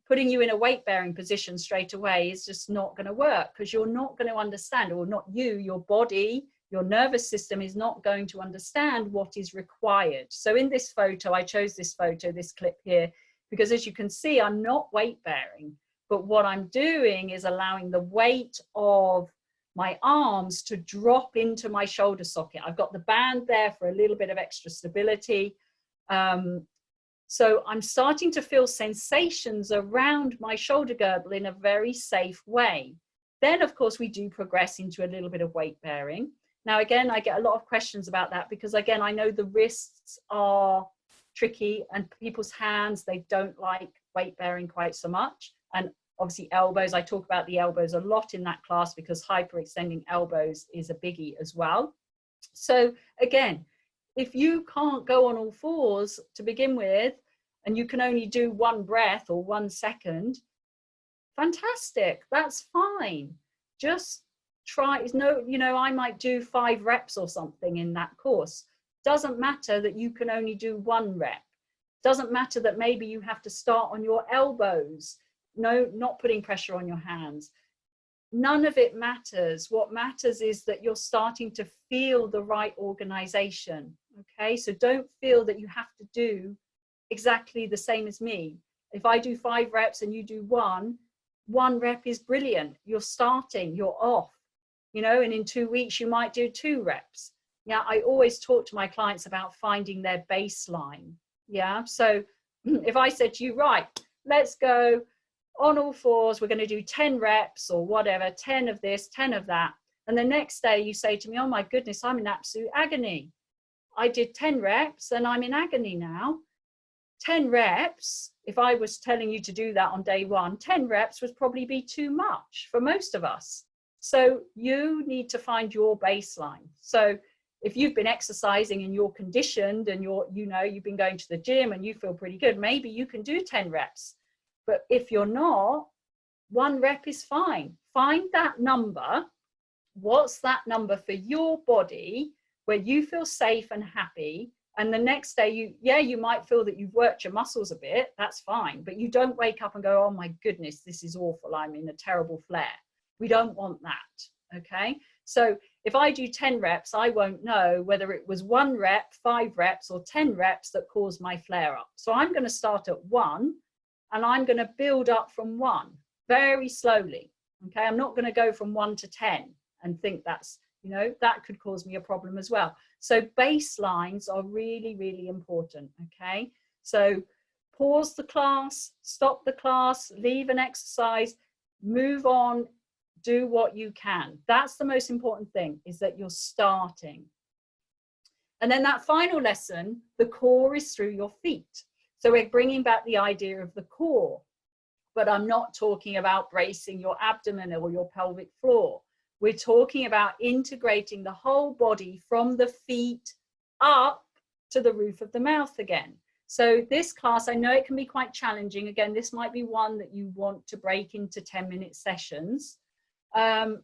putting you in a weight bearing position straight away is just not going to work because you're not going to understand, or not you, your body, your nervous system is not going to understand what is required. So in this photo, I chose this photo, this clip here, because as you can see, I'm not weight bearing, but what I'm doing is allowing the weight of my arms to drop into my shoulder socket. I've got the band there for a little bit of extra stability. So I'm starting to feel sensations around my shoulder girdle in a very safe way. Then, of course, we do progress into a little bit of weight bearing. Now, again, I get a lot of questions about that because, again, I know the wrists are tricky and people's hands, they don't like weight bearing quite so much. And obviously elbows, I talk about the elbows a lot in that class because hyperextending elbows is a biggie as well. So again, if you can't go on all fours to begin with, and you can only do one breath or 1 second, fantastic, that's fine. Just try, I might do 5 reps or something in that course. Doesn't matter that you can only do 1 rep. Doesn't matter that maybe you have to start on your elbows. No, not putting pressure on your hands. None of it matters. What matters is that you're starting to feel the right organization. Okay, so don't feel that you have to do exactly the same as me. If I do 5 reps and you do one rep is brilliant. You're starting, you're off, you know, and in 2 weeks you might do 2 reps. Yeah, I always talk to my clients about finding their baseline. Yeah, so if I said to you, right, let's go on all fours, we're going to do 10 reps or whatever, 10 of this, 10 of that. And the next day you say to me, oh my goodness, I'm in absolute agony. I did 10 reps and I'm in agony now. 10 reps, if I was telling you to do that on day 1, 10 reps would probably be too much for most of us. So you need to find your baseline. So if you've been exercising and you're conditioned and you've been going to the gym and you feel pretty good, maybe you can do 10 reps. But if you're not, 1 rep is fine. Find that number. What's that number for your body where you feel safe and happy? And the next day, you might feel that you've worked your muscles a bit. That's fine. But you don't wake up and go, oh my goodness, this is awful. I'm in a terrible flare. We don't want that. Okay. So if I do 10 reps, I won't know whether it was 1 rep, 5 reps, or 10 reps that caused my flare up. So I'm going to start at 1 and I'm going to build up from 1 very slowly. Okay. I'm not going to go from 1 to 10 and think that's, you know, that could cause me a problem as well. So baselines are really, really important. Okay. So pause the class, stop the class, leave an exercise, move on, do what you can. That's the most important thing, is that you're starting. And then that final lesson, the core is through your feet. So we're bringing back the idea of the core, but I'm not talking about bracing your abdomen or your pelvic floor. We're talking about integrating the whole body from the feet up to the roof of the mouth again. So this class, I know it can be quite challenging. Again, this might be one that you want to break into 10-minute sessions.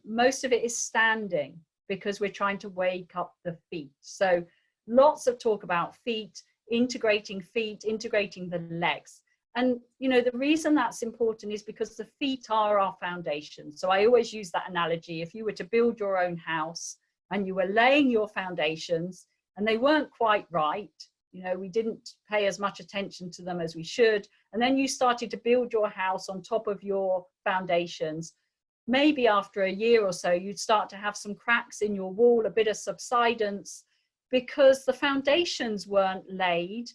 Most of it is standing because we're trying to wake up the feet. So lots of talk about feet, integrating the legs. And, you know, the reason that's important is because the feet are our foundation. So I always use that analogy. If you were to build your own house and you were laying your foundations and they weren't quite right, you know, we didn't pay as much attention to them as we should, and then you started to build your house on top of your foundations, maybe after a year or so, you'd start to have some cracks in your wall, a bit of subsidence, because the foundations weren't laid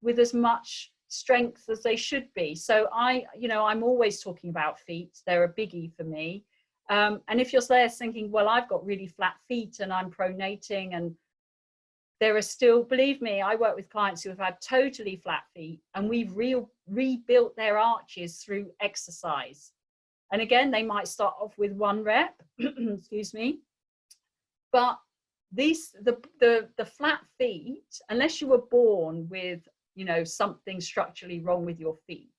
with as much strength as they should be. So I'm always talking about feet. They're a biggie for me. And if you're there thinking, well, I've got really flat feet and I'm pronating, and there are still, believe me, I work with clients who have had totally flat feet and we've rebuilt their arches through exercise. And again, they might start off with 1 rep, excuse me, but the flat feet, unless you were born with, you know, something structurally wrong with your feet,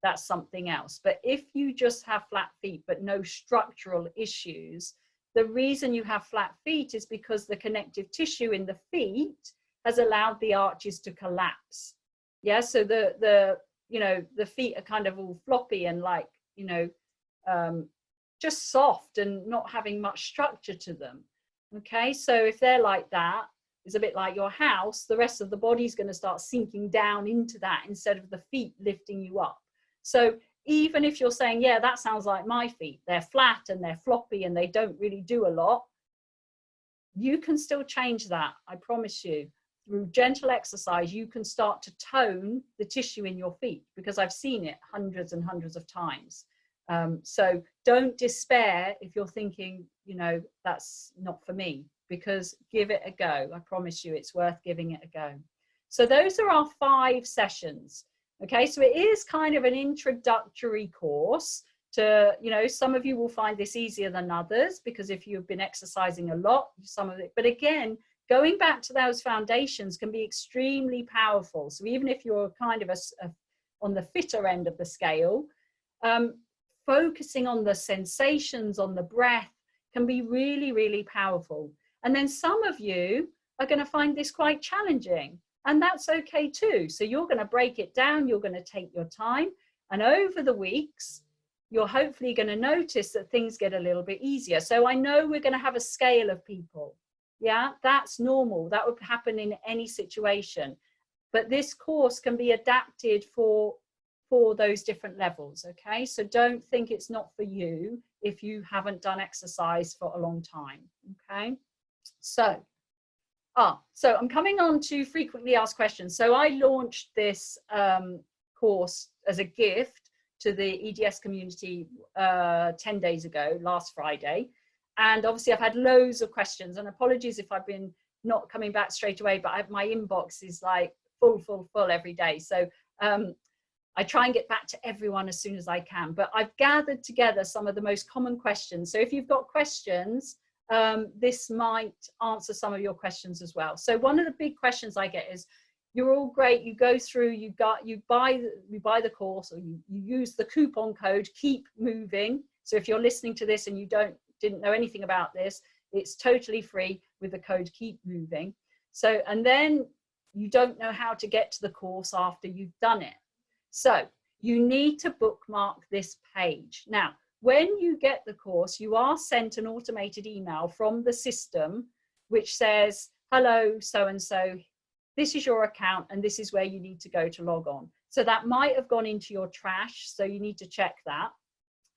that's something else. But if you just have flat feet but no structural issues, the reason you have flat feet is because the connective tissue in the feet has allowed the arches to collapse. Yeah, so the feet are kind of all floppy and like, you know, just soft and not having much structure to them. Okay, so if they're like that, it's a bit like your house, the rest of the body is going to start sinking down into that instead of the feet lifting you up. So even if you're saying, yeah, that sounds like my feet, they're flat and they're floppy and they don't really do a lot, you can still change that. I promise you, through gentle exercise, you can start to tone the tissue in your feet, because I've seen it hundreds and hundreds of times. So don't despair if you're thinking, you know, that's not for me, because give it a go. I promise you it's worth giving it a go. So those are our 5 sessions. Okay, so it is kind of an introductory course to, you know, some of you will find this easier than others, because if you've been exercising a lot, some of it, but again, going back to those foundations can be extremely powerful. So even if you're kind of on the fitter end of the scale, focusing on the sensations, on the breath, can be really, really powerful. And then some of you are going to find this quite challenging, and that's okay too. So you're going to break it down, you're going to take your time, and over the weeks, you're hopefully going to notice that things get a little bit easier. So I know we're going to have a scale of people. Yeah, that's normal. That would happen in any situation. But this course can be adapted for for those different levels. Okay, so don't think it's not for you if you haven't done exercise for a long time. Okay, so I'm coming on to frequently asked questions. So I launched this course as a gift to the EDS community 10 days ago, last Friday. And obviously I've had loads of questions, and apologies if I've been not coming back straight away, but my inbox is like full every day. So I try and get back to everyone as soon as I can, but I've gathered together some of the most common questions. So if you've got questions, this might answer some of your questions as well. So one of the big questions I get is, you're all great, you go through, you buy the course, or you use the coupon code keep moving. So if you're listening to this and you didn't know anything about this, it's totally free with the code keep moving. So, and then you don't know how to get to the course after you've done it. So you need to bookmark this page. Now, when you get the course, you are sent an automated email from the system which says, hello, so-and-so, this is your account and this is where you need to go to log on. So that might have gone into your trash, so you need to check that.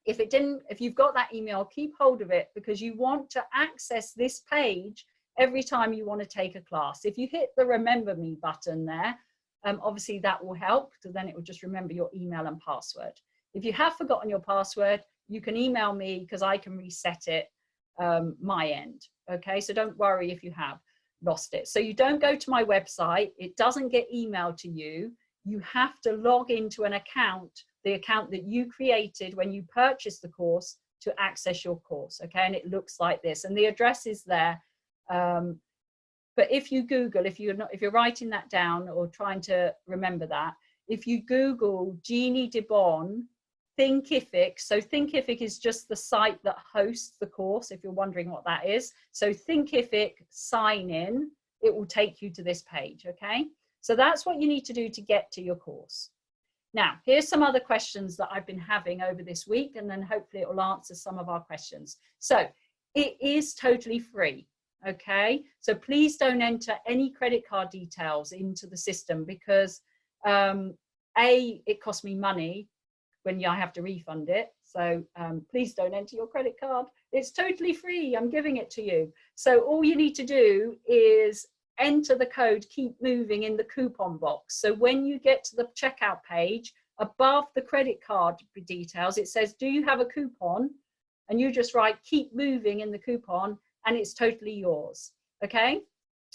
If it didn't, if you've got that email, keep hold of it, because you want to access this page every time you want to take a class. If you hit the remember me button there, obviously that will help, because then it will just remember your email and password. If you have forgotten your password, you can email me because I can reset it my end. Okay, so don't worry if you have lost it. So you don't go to my website, it doesn't get emailed to you. You have to log into an account, the account that you created when you purchased the course, to access your course. Okay, and it looks like this, and the address is there. But if you Google, if you're writing that down or trying to remember that, if you Google Jeannie Debon Thinkific, so Thinkific is just the site that hosts the course, if you're wondering what that is. So Thinkific sign in, it will take you to this page. Okay, so that's what you need to do to get to your course. Now, here's some other questions that I've been having over this week, and then hopefully it will answer some of our questions. So it is totally free. Okay, so please don't enter any credit card details into the system, because it costs me money when I have to refund it. So please don't enter your credit card. It's totally free. I'm giving it to you. So all you need to do is enter the code keep moving in the coupon box. So when you get to the checkout page, above the credit card details, it says, do you have a coupon? And you just write keep moving in the coupon, and it's totally yours. Okay,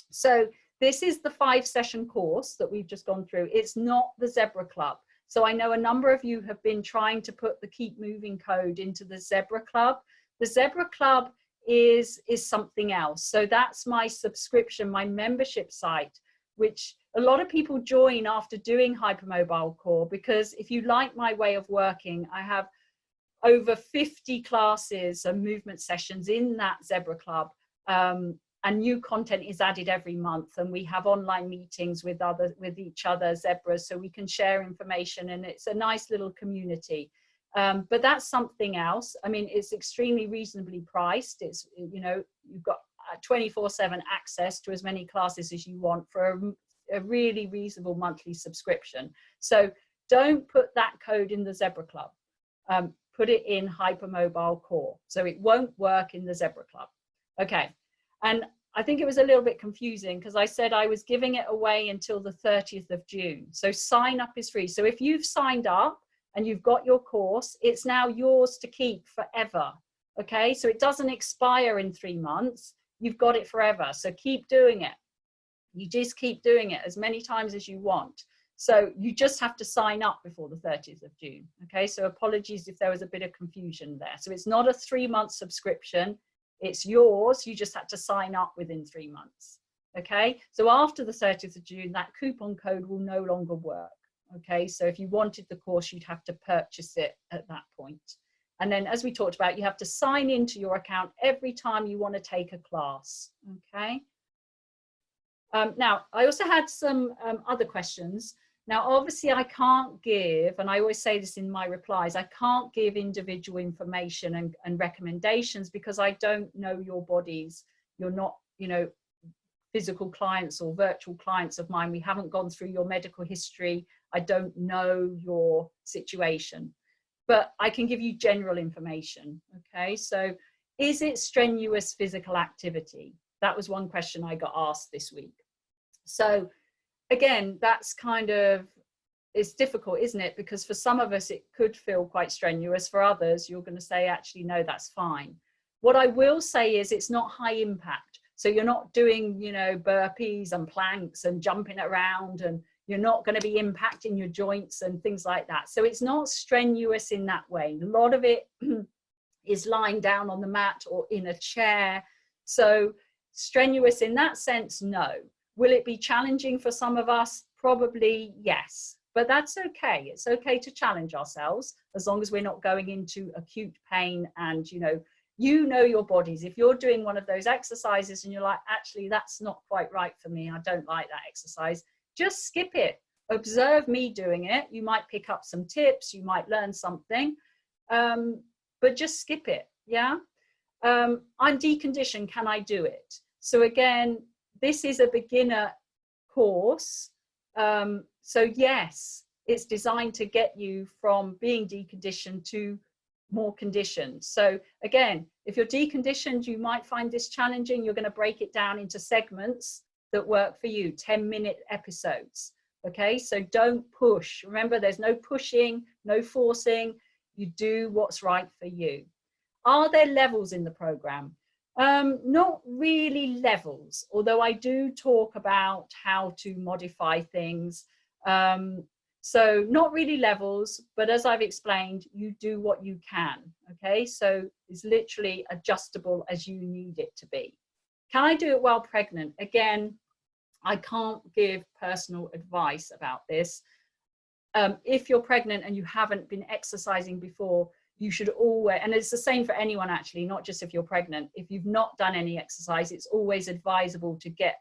so this is the 5-session course that we've just gone through. It's not the Zebra Club. So I know a number of you have been trying to put the keep moving code into the Zebra Club. The Zebra Club is something else. So that's my subscription, my membership site, which a lot of people join after doing Hypermobile Core, because if you like my way of working, I have over 50 classes and movement sessions in that Zebra Club, and new content is added every month, and we have online meetings with each other zebras, so we can share information, and it's a nice little community. But that's something else. I mean, it's extremely reasonably priced. It's, you know, you've got 24/7 access to as many classes as you want for a really reasonable monthly subscription. So don't put that code in the Zebra Club. Put it in Hypermobile Core. So it won't work in the Zebra Club. Okay. And I think it was a little bit confusing, because I said I was giving it away until the 30th of June. So sign up is free. So if you've signed up and you've got your course, it's now yours to keep forever. Okay. So it doesn't expire in 3 months. You've got it forever. So keep doing it. You just keep doing it as many times as you want. So you just have to sign up before the 30th of June. Okay, so apologies if there was a bit of confusion there. So it's not a 3-month subscription. It's yours. You just had to sign up within 3 months. Okay, so after the 30th of June, that coupon code will no longer work. Okay, so if you wanted the course, you'd have to purchase it at that point. And then, as we talked about, you have to sign into your account every time you want to take a class. Okay. Now, I also had some other questions. Now, obviously, I can't give, and I always say this in my replies, I can't give individual information and recommendations, because I don't know your bodies. You're not, you know, physical clients or virtual clients of mine. We haven't gone through your medical history. I don't know your situation, but I can give you general information. Okay, so is it strenuous physical activity? That was one question I got asked this week. So again, that's kind of, it's difficult, isn't it? Because for some of us, it could feel quite strenuous. For others, you're going to say, actually, no, that's fine. What I will say is it's not high impact. So you're not doing, you know, burpees and planks and jumping around, and you're not going to be impacting your joints and things like that. So it's not strenuous in that way. A lot of it is lying down on the mat or in a chair. So strenuous in that sense, no. Will it be challenging for some of us? Probably yes, but that's okay. It's okay to challenge ourselves as long as we're not going into acute pain. And you know your bodies. If you're doing one of those exercises and you're like, actually, that's not quite right for me, I don't like that exercise, just skip it. Observe me doing it. You might pick up some tips, you might learn something, but just skip it. Yeah. I'm deconditioned, can I do it? So again, this is a beginner course. So yes, it's designed to get you from being deconditioned to more conditioned. So again, if you're deconditioned, you might find this challenging. You're going to break it down into segments that work for you, 10-minute episodes. Okay, so don't push. Remember, there's no pushing, no forcing. You do what's right for you. Are there levels in the program? Not really levels, although I do talk about how to modify things. So not really levels, but as I've explained, you do what you can. Okay, so it's literally adjustable as you need it to be. Can I do it while pregnant? Again, I can't give personal advice about this. If you're pregnant and you haven't been exercising before, you should always, and it's the same for anyone actually, not just if you're pregnant. If you've not done any exercise, it's always advisable to get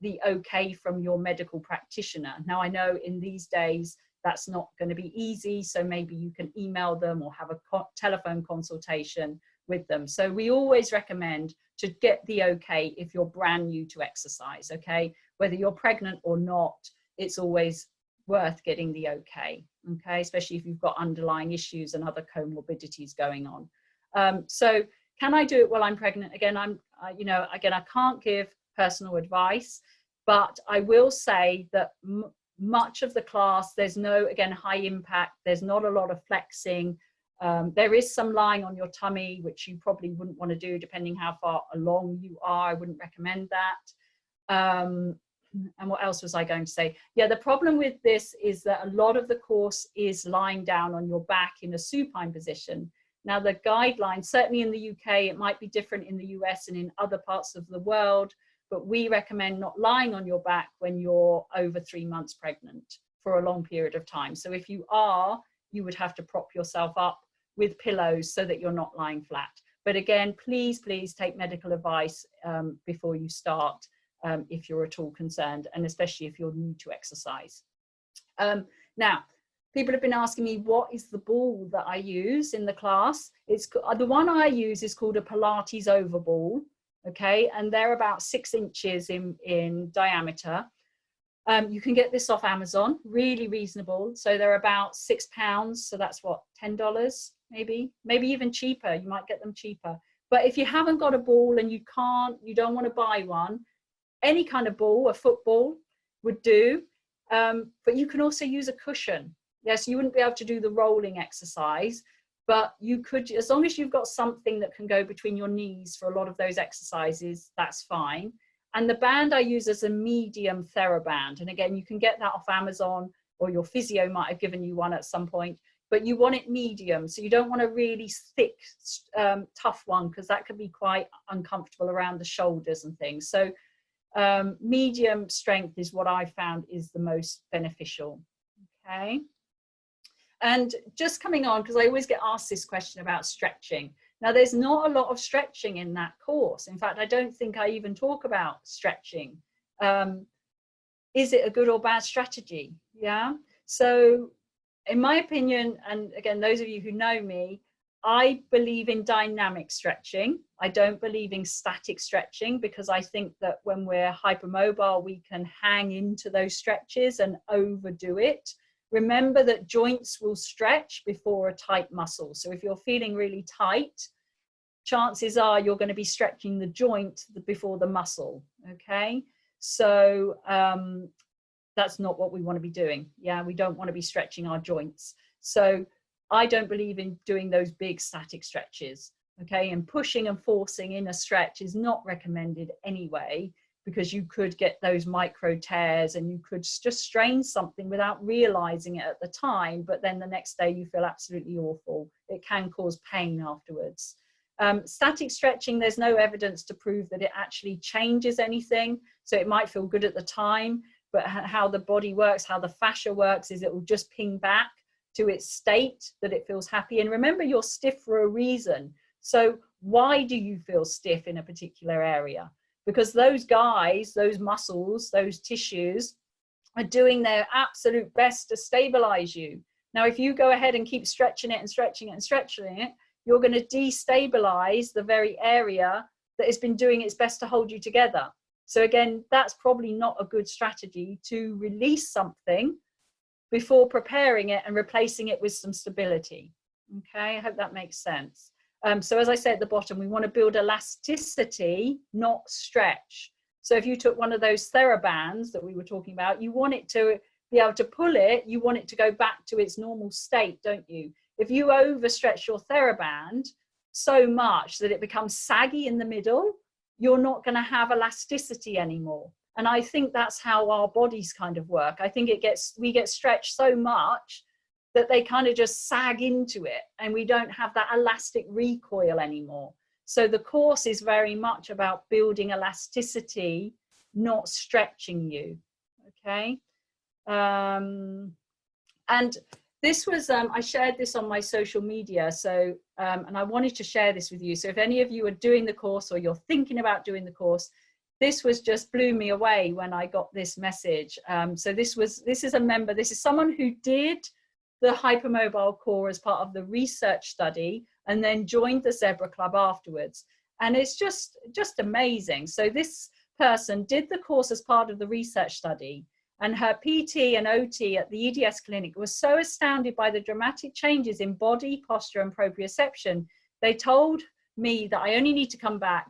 the okay from your medical practitioner. Now, I know in these days that's not going to be easy, so maybe you can email them or have a telephone consultation with them. So we always recommend to get the okay if you're brand new to exercise. Okay, whether you're pregnant or not, it's always worth getting the okay. Okay, especially if you've got underlying issues and other comorbidities going on. So can I do it while I'm pregnant? Again, I can't give personal advice, but I will say that much of the class, there's no, again, high impact. There's not a lot of flexing. There is some lying on your tummy, which you probably wouldn't want to do depending how far along you are. I wouldn't recommend that. And what else was I going to say? Yeah, the problem with this is that a lot of the course is lying down on your back in a supine position. Now, the guidelines, certainly in the UK, it might be different in the US and in other parts of the world, but we recommend not lying on your back when you're over 3 months pregnant for a long period of time. So if you are, you would have to prop yourself up with pillows so that you're not lying flat. But again, please, please take medical advice before you start. If you're at all concerned, and especially if you're new to exercise. Now, people have been asking me, what is the ball that I use in the class? It's the one I use is called a Pilates over ball, okay, and they're about 6 inches in diameter. You can get this off Amazon, really reasonable. So they're about £6, so that's what, $10 maybe even cheaper. You might get them cheaper. But if you haven't got a ball and you don't want to buy one, any kind of ball, a football would do, but you can also use a cushion. Yes, you wouldn't be able to do the rolling exercise, but you could, as long as you've got something that can go between your knees for a lot of those exercises, that's fine. And the band I use is a medium TheraBand. And again, you can get that off Amazon, or your physio might have given you one at some point, but you want it medium. So you don't want a really thick, tough one, because that could be quite uncomfortable around the shoulders and things. So medium strength is what I found is the most beneficial. Okay, and just coming on, because I always get asked this question about stretching. Now, there's not a lot of stretching in that course. In fact, I don't think I even talk about stretching. Is it a good or bad strategy? Yeah, so in my opinion, and again, those of you who know me, I believe in dynamic stretching. I don't believe in static stretching, because I think that when we're hypermobile, we can hang into those stretches and overdo it. Remember that joints will stretch before a tight muscle. So if you're feeling really tight, chances are you're going to be stretching the joint before the muscle. Okay, so that's not what we want to be doing. Yeah, we don't want to be stretching our joints. So I don't believe in doing those big static stretches. Okay, and pushing and forcing in a stretch is not recommended anyway, because you could get those micro tears and you could just strain something without realizing it at the time, but then the next day you feel absolutely awful. It can cause pain afterwards. Static stretching, there's no evidence to prove that it actually changes anything. So it might feel good at the time, but how the body works, how the fascia works, is it will just ping back to its state that it feels happy. And remember, you're stiff for a reason. So why do you feel stiff in a particular area? Because those guys, those muscles, those tissues are doing their absolute best to stabilize you. Now, if you go ahead and keep stretching it and stretching it and stretching it, you're going to destabilize the very area that has been doing its best to hold you together. So again, that's probably not a good strategy to release something before preparing it and replacing it with some stability. Okay, I hope that makes sense. So as I said at the bottom, we want to build elasticity, not stretch. So if you took one of those TheraBands that we were talking about, you want it to be able to pull it, you want it to go back to its normal state, don't you? If you overstretch your TheraBand so much that it becomes saggy in the middle, you're not going to have elasticity anymore. And I think that's how our bodies kind of work. I think we get stretched so much that they kind of just sag into it, and we don't have that elastic recoil anymore. So the course is very much about building elasticity, not stretching you. Okay. And this was, I shared this on my social media. So, and I wanted to share this with you. So if any of you are doing the course or you're thinking about doing the course, this was just blew me away when I got this message. So this is someone who did the Hypermobile Core as part of the research study and then joined the Zebra Club afterwards. And it's just amazing. So this person did the course as part of the research study, and her PT and OT at the EDS clinic was so astounded by the dramatic changes in body, posture, and proprioception. They told me that I only need to come back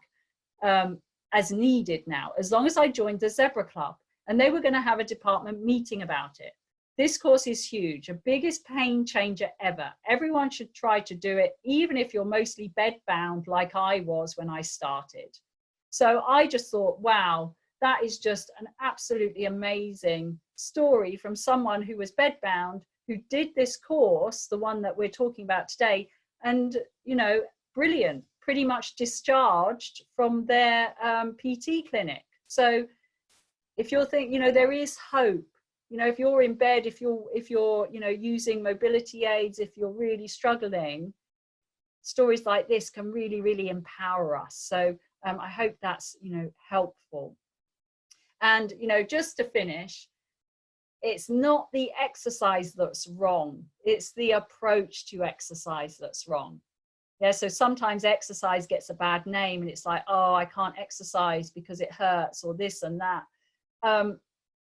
as needed now, as long as I joined the Zebra Club, and they were going to have a department meeting about it. This course is huge, a biggest pain changer ever. Everyone should try to do it, even if you're mostly bedbound like I was when I started. So I just thought, wow, that is just an absolutely amazing story from someone who was bedbound, who did this course, the one that we're talking about today, and, you know, brilliant, pretty much discharged from their PT clinic. So if you're thinking, you know, there is hope. You know, if you're in bed, if you're, you know, using mobility aids, if you're really struggling, stories like this can really, really empower us. So I hope that's, you know, helpful. And, you know, just to finish, it's not the exercise that's wrong. It's the approach to exercise that's wrong. Yeah, so sometimes exercise gets a bad name and it's like, oh, I can't exercise because it hurts or this and that.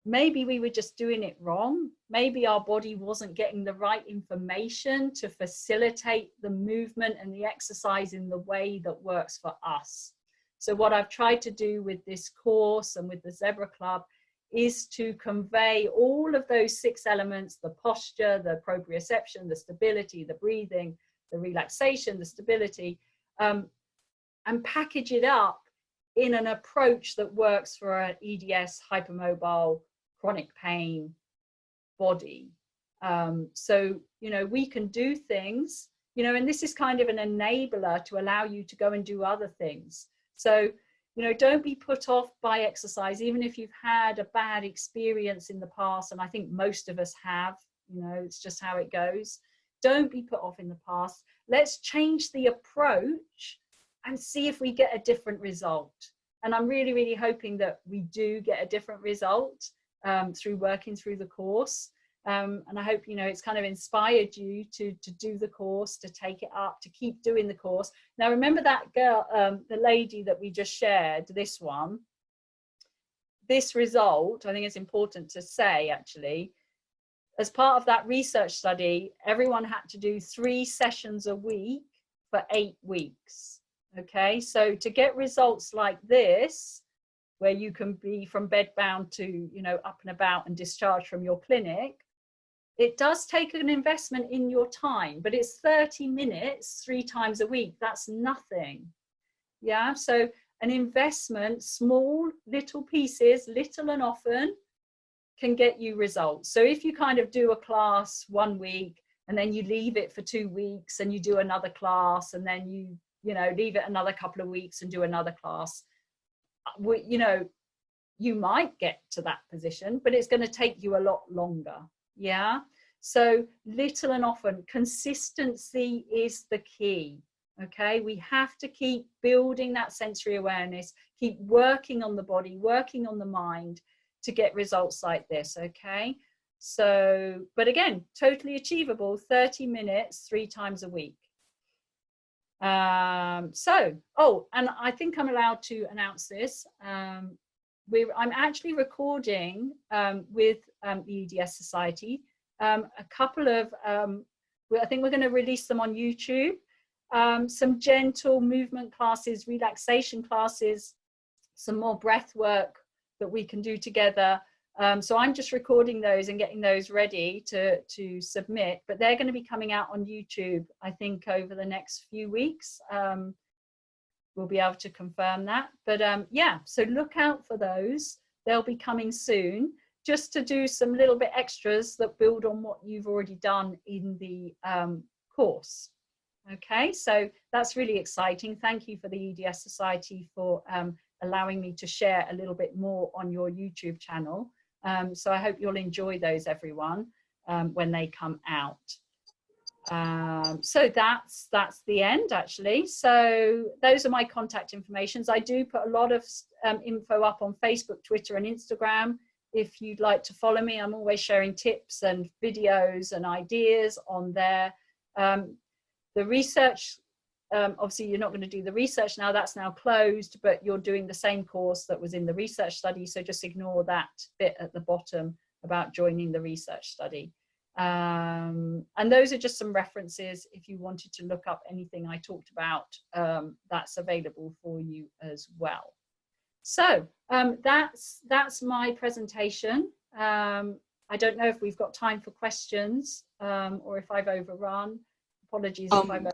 Maybe we were just doing it wrong. Maybe our body wasn't getting the right information to facilitate the movement and the exercise in the way that works for us. So what I've tried to do with this course and with the Zebra Club is to convey all of those 6 elements: the posture, the proprioception, the stability, the breathing, the relaxation, the stability, and package it up in an approach that works for an EDS, hypermobile, chronic pain body. So, you know, we can do things, you know, and this is kind of an enabler to allow you to go and do other things. So, you know, don't be put off by exercise, even if you've had a bad experience in the past. And I think most of us have, you know, it's just how it goes. Don't be put off in the past. Let's change the approach and see if we get a different result. And I'm really, really hoping that we do get a different result through working through the course. And I hope, you know, it's kind of inspired you to do the course, to take it up, to keep doing the course. Now, remember that girl, the lady that we just shared, this one, this result, I think it's important to say, actually, as part of that research study, everyone had to do 3 sessions a week for 8 weeks. Okay, so to get results like this, where you can be from bed bound to, you know, up and about and discharged from your clinic, it does take an investment in your time, but it's 30 minutes 3 times a week. That's nothing. Yeah, so an investment, small little pieces, little and often, can get you results. So if you kind of do a class 1 week and then you leave it for 2 weeks and you do another class, and then you know, leave it another couple of weeks and do another class, you know, you might get to that position, but it's going to take you a lot longer. Yeah, so little and often, consistency is the key. Okay, we have to keep building that sensory awareness, keep working on the body, working on the mind to get results like this. Okay, so, but again, totally achievable, 30 minutes 3 times a week. Oh, and I think I'm allowed to announce this. I'm actually recording with the EDS Society a couple of, I think we're going to release them on YouTube, some gentle movement classes, relaxation classes, some more breath work that we can do together. So I'm just recording those and getting those ready to submit, but they're going to be coming out on YouTube, I think, over the next few weeks. We'll be able to confirm that. But yeah, so look out for those. They'll be coming soon, just to do some little bit extras that build on what you've already done in the course. Okay, so that's really exciting. Thank you for the EDS Society for allowing me to share a little bit more on your YouTube channel. So I hope you'll enjoy those, everyone, when they come out. So that's the end, actually. So those are my contact informations. I do put a lot of info up on Facebook, Twitter, and Instagram. If you'd like to follow me, I'm always sharing tips and videos and ideas on there. The research, obviously you're not going to do the research now, that's now closed, but you're doing the same course that was in the research study, so just ignore that bit at the bottom about joining the research study. And those are just some references if you wanted to look up anything I talked about. That's available for you as well. So that's my presentation. I don't know if we've got time for questions, or if I've overrun. Apologies if I've overrun.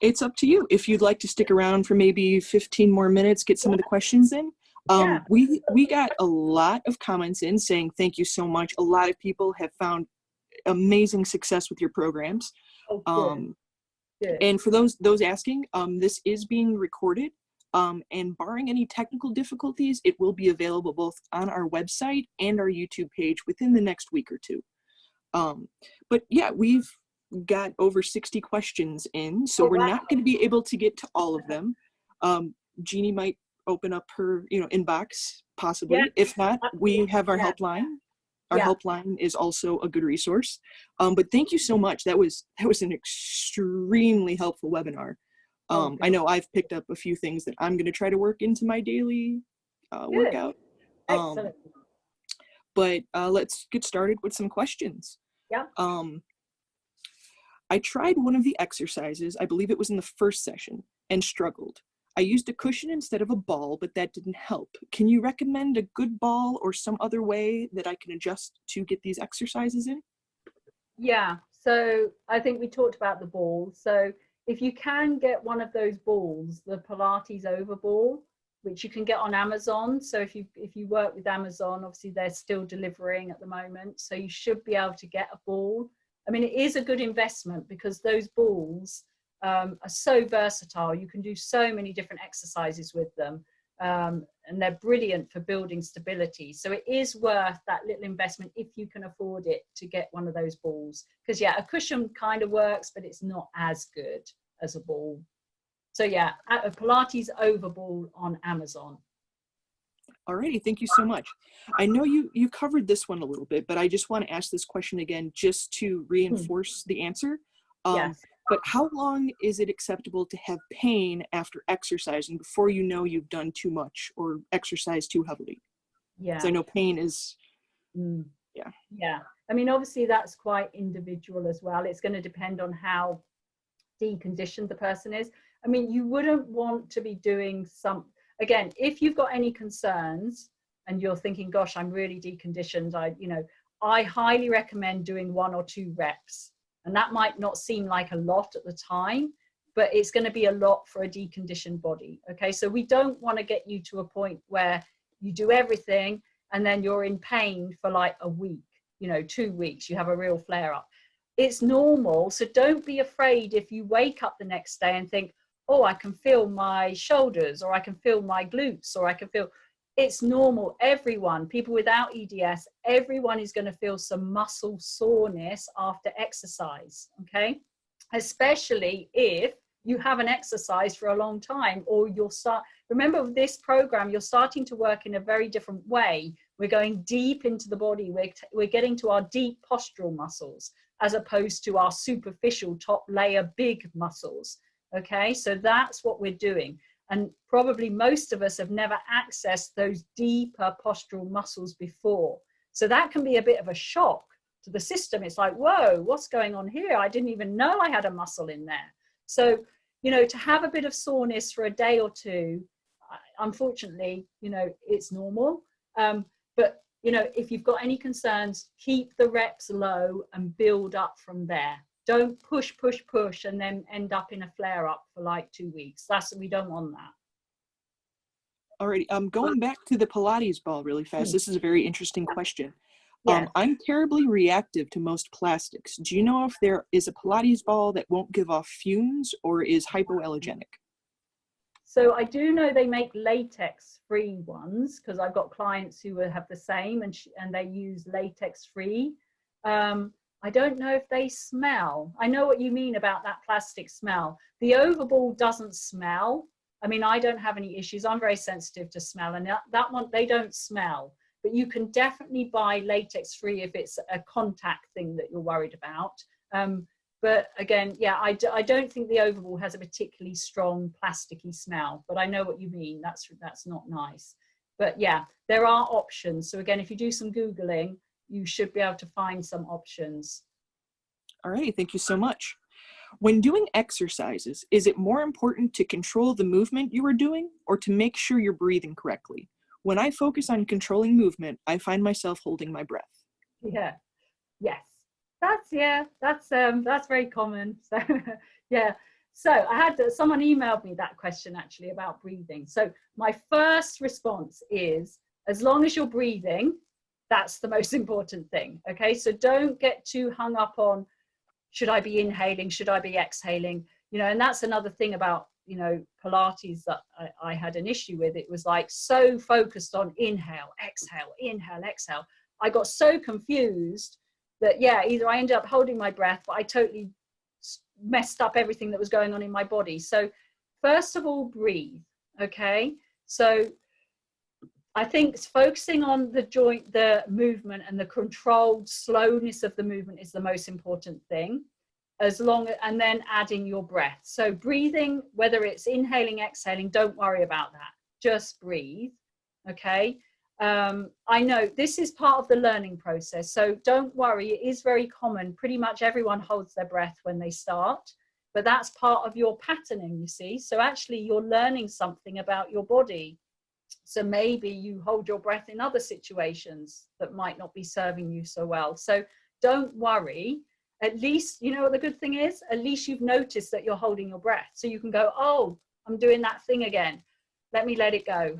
It's up to you. If you'd like to stick around for maybe 15 more minutes, get some of the questions in. Yeah. We got a lot of comments in saying thank you so much. A lot of people have found amazing success with your programs. Oh, good. Good. And for those asking, this is being recorded, and barring any technical difficulties, it will be available both on our website and our YouTube page within the next week or two. But yeah, we've got over 60 questions in, so we're not going to be able to get to all of them. Jeannie might open up her inbox possibly. Yeah, if not, we have our helpline. Our helpline is also a good resource. But thank you so much. That was an extremely helpful webinar. I know I've picked up a few things that I'm going to try to work into my daily workout. Excellent. But let's get started with some questions. Yeah. I tried one of the exercises, I believe it was in the first session, and struggled. I used a cushion instead of a ball, but that didn't help. Can you recommend a good ball or some other way that I can adjust to get these exercises in? Yeah, so I think we talked about the ball. So if you can get one of those balls, the Pilates over ball, which you can get on Amazon. So if you work with Amazon, obviously they're still delivering at the moment. So you should be able to get a ball. I mean, it is a good investment because those balls are so versatile. You can do so many different exercises with them, and they're brilliant for building stability. So it is worth that little investment if you can afford it to get one of those balls. Because yeah, a cushion kind of works, but it's not as good as a ball. So yeah, a Pilates over ball on Amazon. Alrighty, thank you so much. I know you covered this one a little bit, but I just want to ask this question again just to reinforce the answer. Yes. But how long is it acceptable to have pain after exercising before you know you've done too much or exercised too heavily? Yeah. Because I know pain is, Yeah. I mean, obviously that's quite individual as well. It's going to depend on how deconditioned the person is. I mean, you wouldn't want to be doing again, if you've got any concerns and you're thinking, gosh, I'm really deconditioned, I highly recommend doing 1 or 2 reps. And that might not seem like a lot at the time, but it's going to be a lot for a deconditioned body. Okay, so we don't want to get you to a point where you do everything and then you're in pain for like a week, 2 weeks, you have a real flare up. It's normal. So don't be afraid if you wake up the next day and think, oh, I can feel my shoulders, or I can feel my glutes, or I can feel. It's normal. Everyone, people without EDS, everyone is going to feel some muscle soreness after exercise, okay? Especially if you haven't exercised for a long time, or remember with this program, you're starting to work in a very different way. We're going deep into the body. We're getting to our deep postural muscles as opposed to our superficial top layer big muscles. Okay, so that's what we're doing. And probably most of us have never accessed those deeper postural muscles before. So that can be a bit of a shock to the system. It's like, whoa, what's going on here? I didn't even know I had a muscle in there. So, to have a bit of soreness for a day or two, unfortunately, it's normal. But, if you've got any concerns, keep the reps low and build up from there. Don't push, and then end up in a flare up for like 2 weeks. We don't want that. Alrighty, going back to the Pilates ball really fast, this is a very interesting question. Yes. I'm terribly reactive to most plastics. Do you know if there is a Pilates ball that won't give off fumes or is hypoallergenic? So I do know they make latex-free ones, because I've got clients who have the same and they use latex-free. I don't know if they smell. I know what you mean about that plastic smell. The Overball doesn't smell. I mean, I don't have any issues. I'm very sensitive to smell, and that one, they don't smell. But you can definitely buy latex-free if it's a contact thing that you're worried about. But again, yeah, I don't think the Overball has a particularly strong plasticky smell, but I know what you mean. That's not nice. But yeah, there are options. So again, if you do some Googling, you should be able to find some options. All right, thank you so much. When doing exercises, is it more important to control the movement you are doing or to make sure you're breathing correctly? When I focus on controlling movement, I find myself holding my breath. Yeah, yes, that's very common. So yeah, so I had someone emailed me that question actually about breathing. So my first response is, as long as you're breathing, that's the most important thing. Okay, so don't get too hung up on, should I be inhaling, should I be exhaling, and that's another thing about Pilates that I had an issue with. It was like so focused on inhale, exhale. I got so confused that either I ended up holding my breath, but I totally messed up everything that was going on in my body. So first of all, breathe. Okay, so I think focusing on the movement and the controlled slowness of the movement is the most important thing, and then adding your breath. So breathing, whether it's inhaling, exhaling, don't worry about that. Just breathe, okay? I know this is part of the learning process, so don't worry, it is very common. Pretty much everyone holds their breath when they start, but that's part of your patterning, you see? So actually you're learning something about your body. So maybe you hold your breath in other situations that might not be serving you so well. So don't worry. At least, what the good thing is? At least you've noticed that you're holding your breath. So you can go, oh, I'm doing that thing again. Let me let it go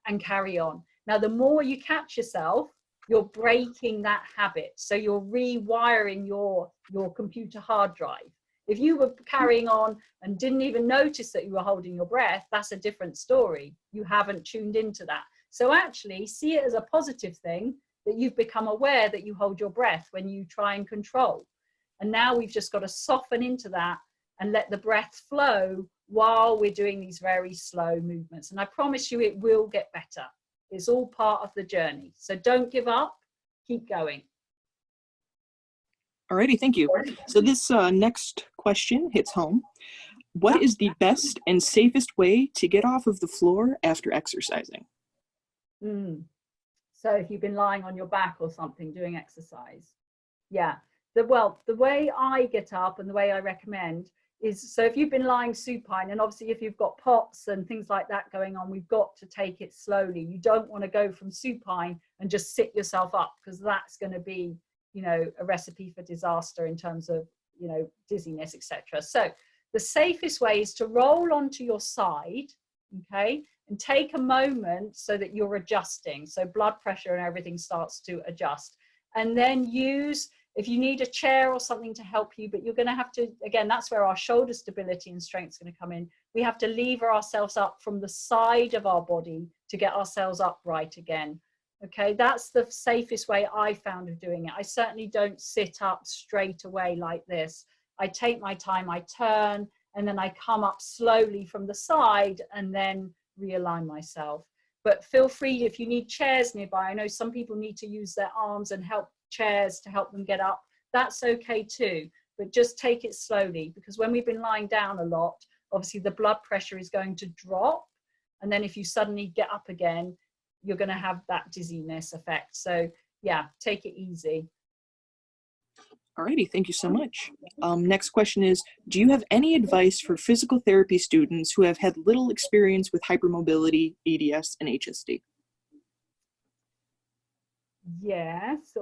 and carry on. Now, the more you catch yourself, you're breaking that habit. So you're rewiring your computer hard drive. If you were carrying on and didn't even notice that you were holding your breath, that's a different story. You haven't tuned into that. So actually see it as a positive thing that you've become aware that you hold your breath when you try and control. And now we've just got to soften into that and let the breath flow while we're doing these very slow movements. And I promise you it will get better. It's all part of the journey. So don't give up, keep going. Alrighty, thank you. So this next question hits home. What is the best and safest way to get off of the floor after exercising? So if you've been lying on your back or something doing exercise, yeah. The way I get up and the way I recommend is, so if you've been lying supine, and obviously if you've got POTS and things like that going on, we've got to take it slowly. You don't want to go from supine and just sit yourself up, because that's going to be, you know, a recipe for disaster in terms of, you know, dizziness, etc. So the safest way is to roll onto your side, okay, and take a moment so that you're adjusting. So blood pressure and everything starts to adjust. And then use, if you need a chair or something to help you, but you're going to have to, again, that's where our shoulder stability and strength is going to come in. We have to lever ourselves up from the side of our body to get ourselves upright again. Okay, that's the safest way I found of doing it. I certainly don't sit up straight away like this. I take my time, I turn, and then I come up slowly from the side and then realign myself. But feel free, if you need chairs nearby, I know some people need to use their arms and help chairs to help them get up. That's okay too, but just take it slowly, because when we've been lying down a lot, obviously the blood pressure is going to drop. And then if you suddenly get up again, you're going to have that dizziness effect. So yeah, take it easy. Alrighty, thank you so much. Next question is, do you have any advice for physical therapy students who have had little experience with hypermobility, EDS, and HSD? Yes,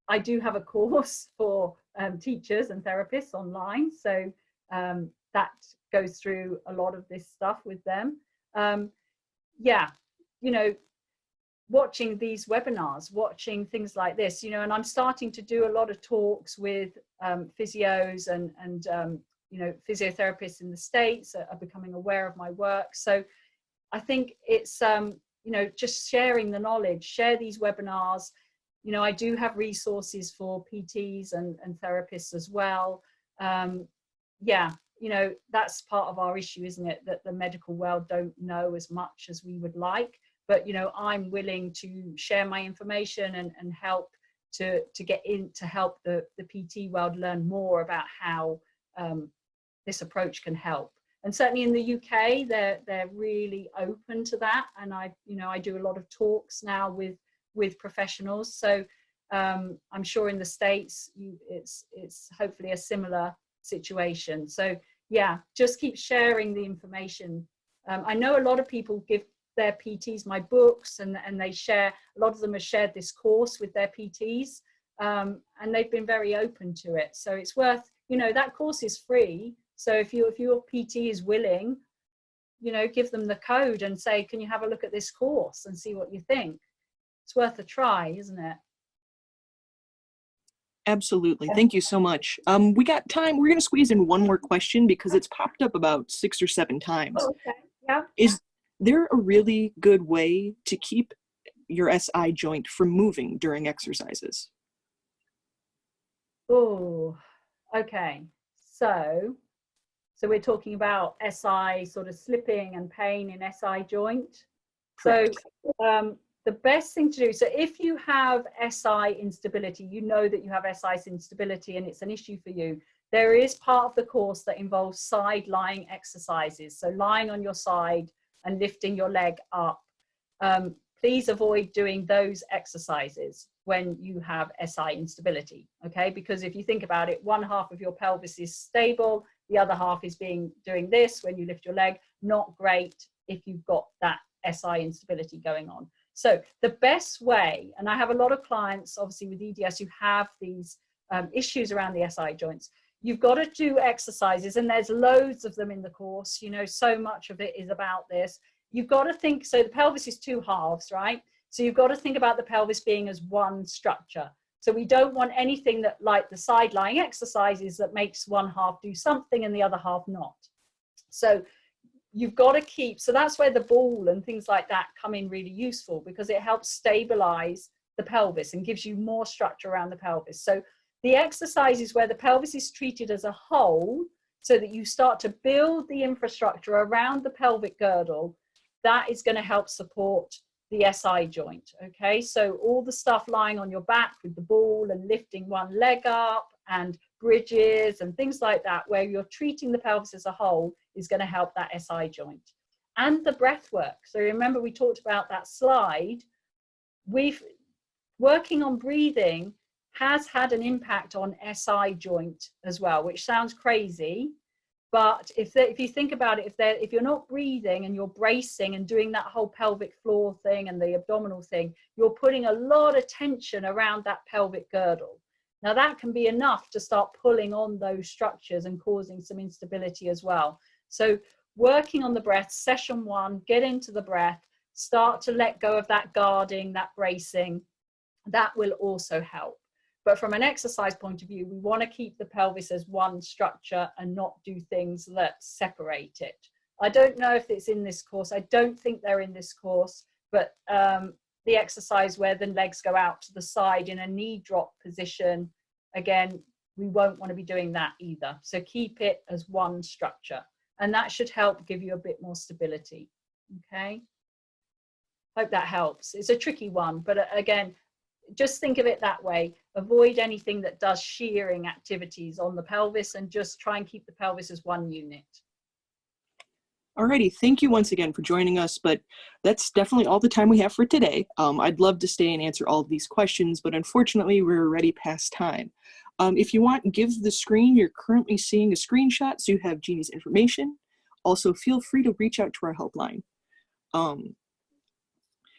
I do have a course for teachers and therapists online. So that goes through a lot of this stuff with them. Yeah, you know, watching these webinars, watching things like this, you know, and I'm starting to do a lot of talks with physios and you know, physiotherapists in the States are becoming aware of my work. So I think it's, you know, just sharing the knowledge, share these webinars. You know, I do have resources for PTs and therapists as well. Yeah, you know, that's part of our issue, isn't it? That the medical world don't know as much as we would like. But, you know, I'm willing to share my information and help to get in, to help the PT world learn more about how this approach can help. And certainly in the UK, they're really open to that. And I do a lot of talks now with professionals. So I'm sure in the States, it's hopefully a similar situation. So yeah, just keep sharing the information. I know a lot of people give their PTs my books, and they share, a lot of them have shared this course with their PTs, and they've been very open to it. So it's worth, you know, that course is free. So if your PT is willing, you know, give them the code and say, can you have a look at this course and see what you think? It's worth a try, isn't it? Absolutely. Thank you so much. We got time. We're going to squeeze in one more question because it's popped up about 6 or 7 times. Oh, okay. Yeah. Is there a really good way to keep your SI joint from moving during exercises? Oh, okay. So we're talking about SI sort of slipping and pain in SI joint. Correct. So the best thing to do, so if you have SI instability, you know that you have SI instability and it's an issue for you, there is part of the course that involves side lying exercises. So lying on your side and lifting your leg up. Please avoid doing those exercises when you have SI instability, okay? Because if you think about it, one half of your pelvis is stable, the other half is doing this when you lift your leg. Not great if you've got that SI instability going on. So the best way, and I have a lot of clients obviously with EDS who have these issues around the SI joints, you've got to do exercises, and there's loads of them in the course, you know, so much of it is about this. You've got to think, so the pelvis is 2 halves, right? So you've got to think about the pelvis being as one structure. So we don't want anything that, like the side lying exercises, that makes one half do something and the other half not. So you've got to keep, so that's where the ball and things like that come in really useful, because it helps stabilize the pelvis and gives you more structure around the pelvis. So the exercises where the pelvis is treated as a whole, so that you start to build the infrastructure around the pelvic girdle, that is going to help support the SI joint. Okay, so all the stuff lying on your back with the ball and lifting one leg up and bridges and things like that, where you're treating the pelvis as a whole, is going to help that SI joint. And the breath work. So remember, we talked about that slide. Working on breathing has had an impact on SI joint as well, which sounds crazy. But if you think about it, if you're not breathing and you're bracing and doing that whole pelvic floor thing and the abdominal thing, you're putting a lot of tension around that pelvic girdle. Now that can be enough to start pulling on those structures and causing some instability as well. So working on the breath, session 1, get into the breath, start to let go of that guarding, that bracing, that will also help. But from an exercise point of view, we want to keep the pelvis as one structure and not do things that separate it. I don't know if it's in this course. I don't think they're in this course, but the exercise where the legs go out to the side in a knee drop position, again, we won't want to be doing that either. So keep it as one structure, and that should help give you a bit more stability. Okay. Hope that helps. It's a tricky one, but again, just think of it that way. Avoid anything that does shearing activities on the pelvis and just try and keep the pelvis as one unit. Alrighty, thank you once again for joining us, but that's definitely all the time we have for today. I'd love to stay and answer all of these questions, but unfortunately we're already past time. If you want, give the screen you're currently seeing a screenshot so you have Jeannie's information. Also, feel free to reach out to our helpline.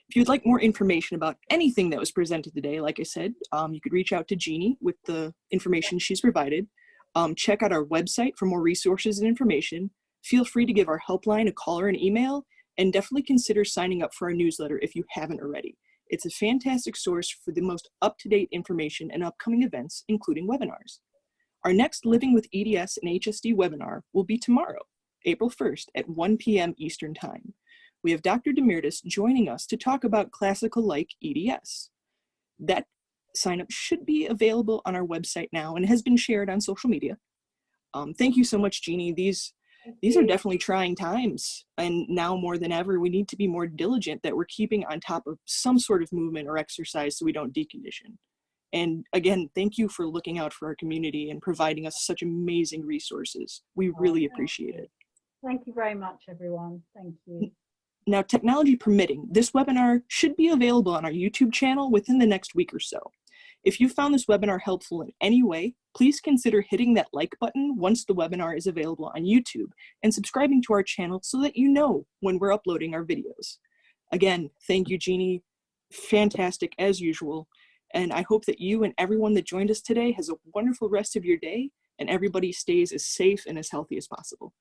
If you'd like more information about anything that was presented today, like I said, you could reach out to Jeannie with the information she's provided. Check out our website for more resources and information. Feel free to give our helpline a call or an email, and definitely consider signing up for our newsletter if you haven't already. It's a fantastic source for the most up-to-date information and upcoming events, including webinars. Our next Living with EDS and HSD webinar will be tomorrow, April 1st at 1 p.m. Eastern Time. We have Dr. Demirtas joining us to talk about classical-like EDS. That sign-up should be available on our website now and has been shared on social media. Thank you so much, Jeannie. These are definitely trying times, and now more than ever, we need to be more diligent that we're keeping on top of some sort of movement or exercise so we don't decondition. And again, thank you for looking out for our community and providing us such amazing resources. We really appreciate it. Thank you very much, everyone. Thank you. Now, technology permitting, this webinar should be available on our YouTube channel within the next week or so. If you found this webinar helpful in any way, please consider hitting that like button once the webinar is available on YouTube and subscribing to our channel so that you know when we're uploading our videos. Again, thank you, Jeannie. Fantastic as usual. And I hope that you and everyone that joined us today has a wonderful rest of your day and everybody stays as safe and as healthy as possible.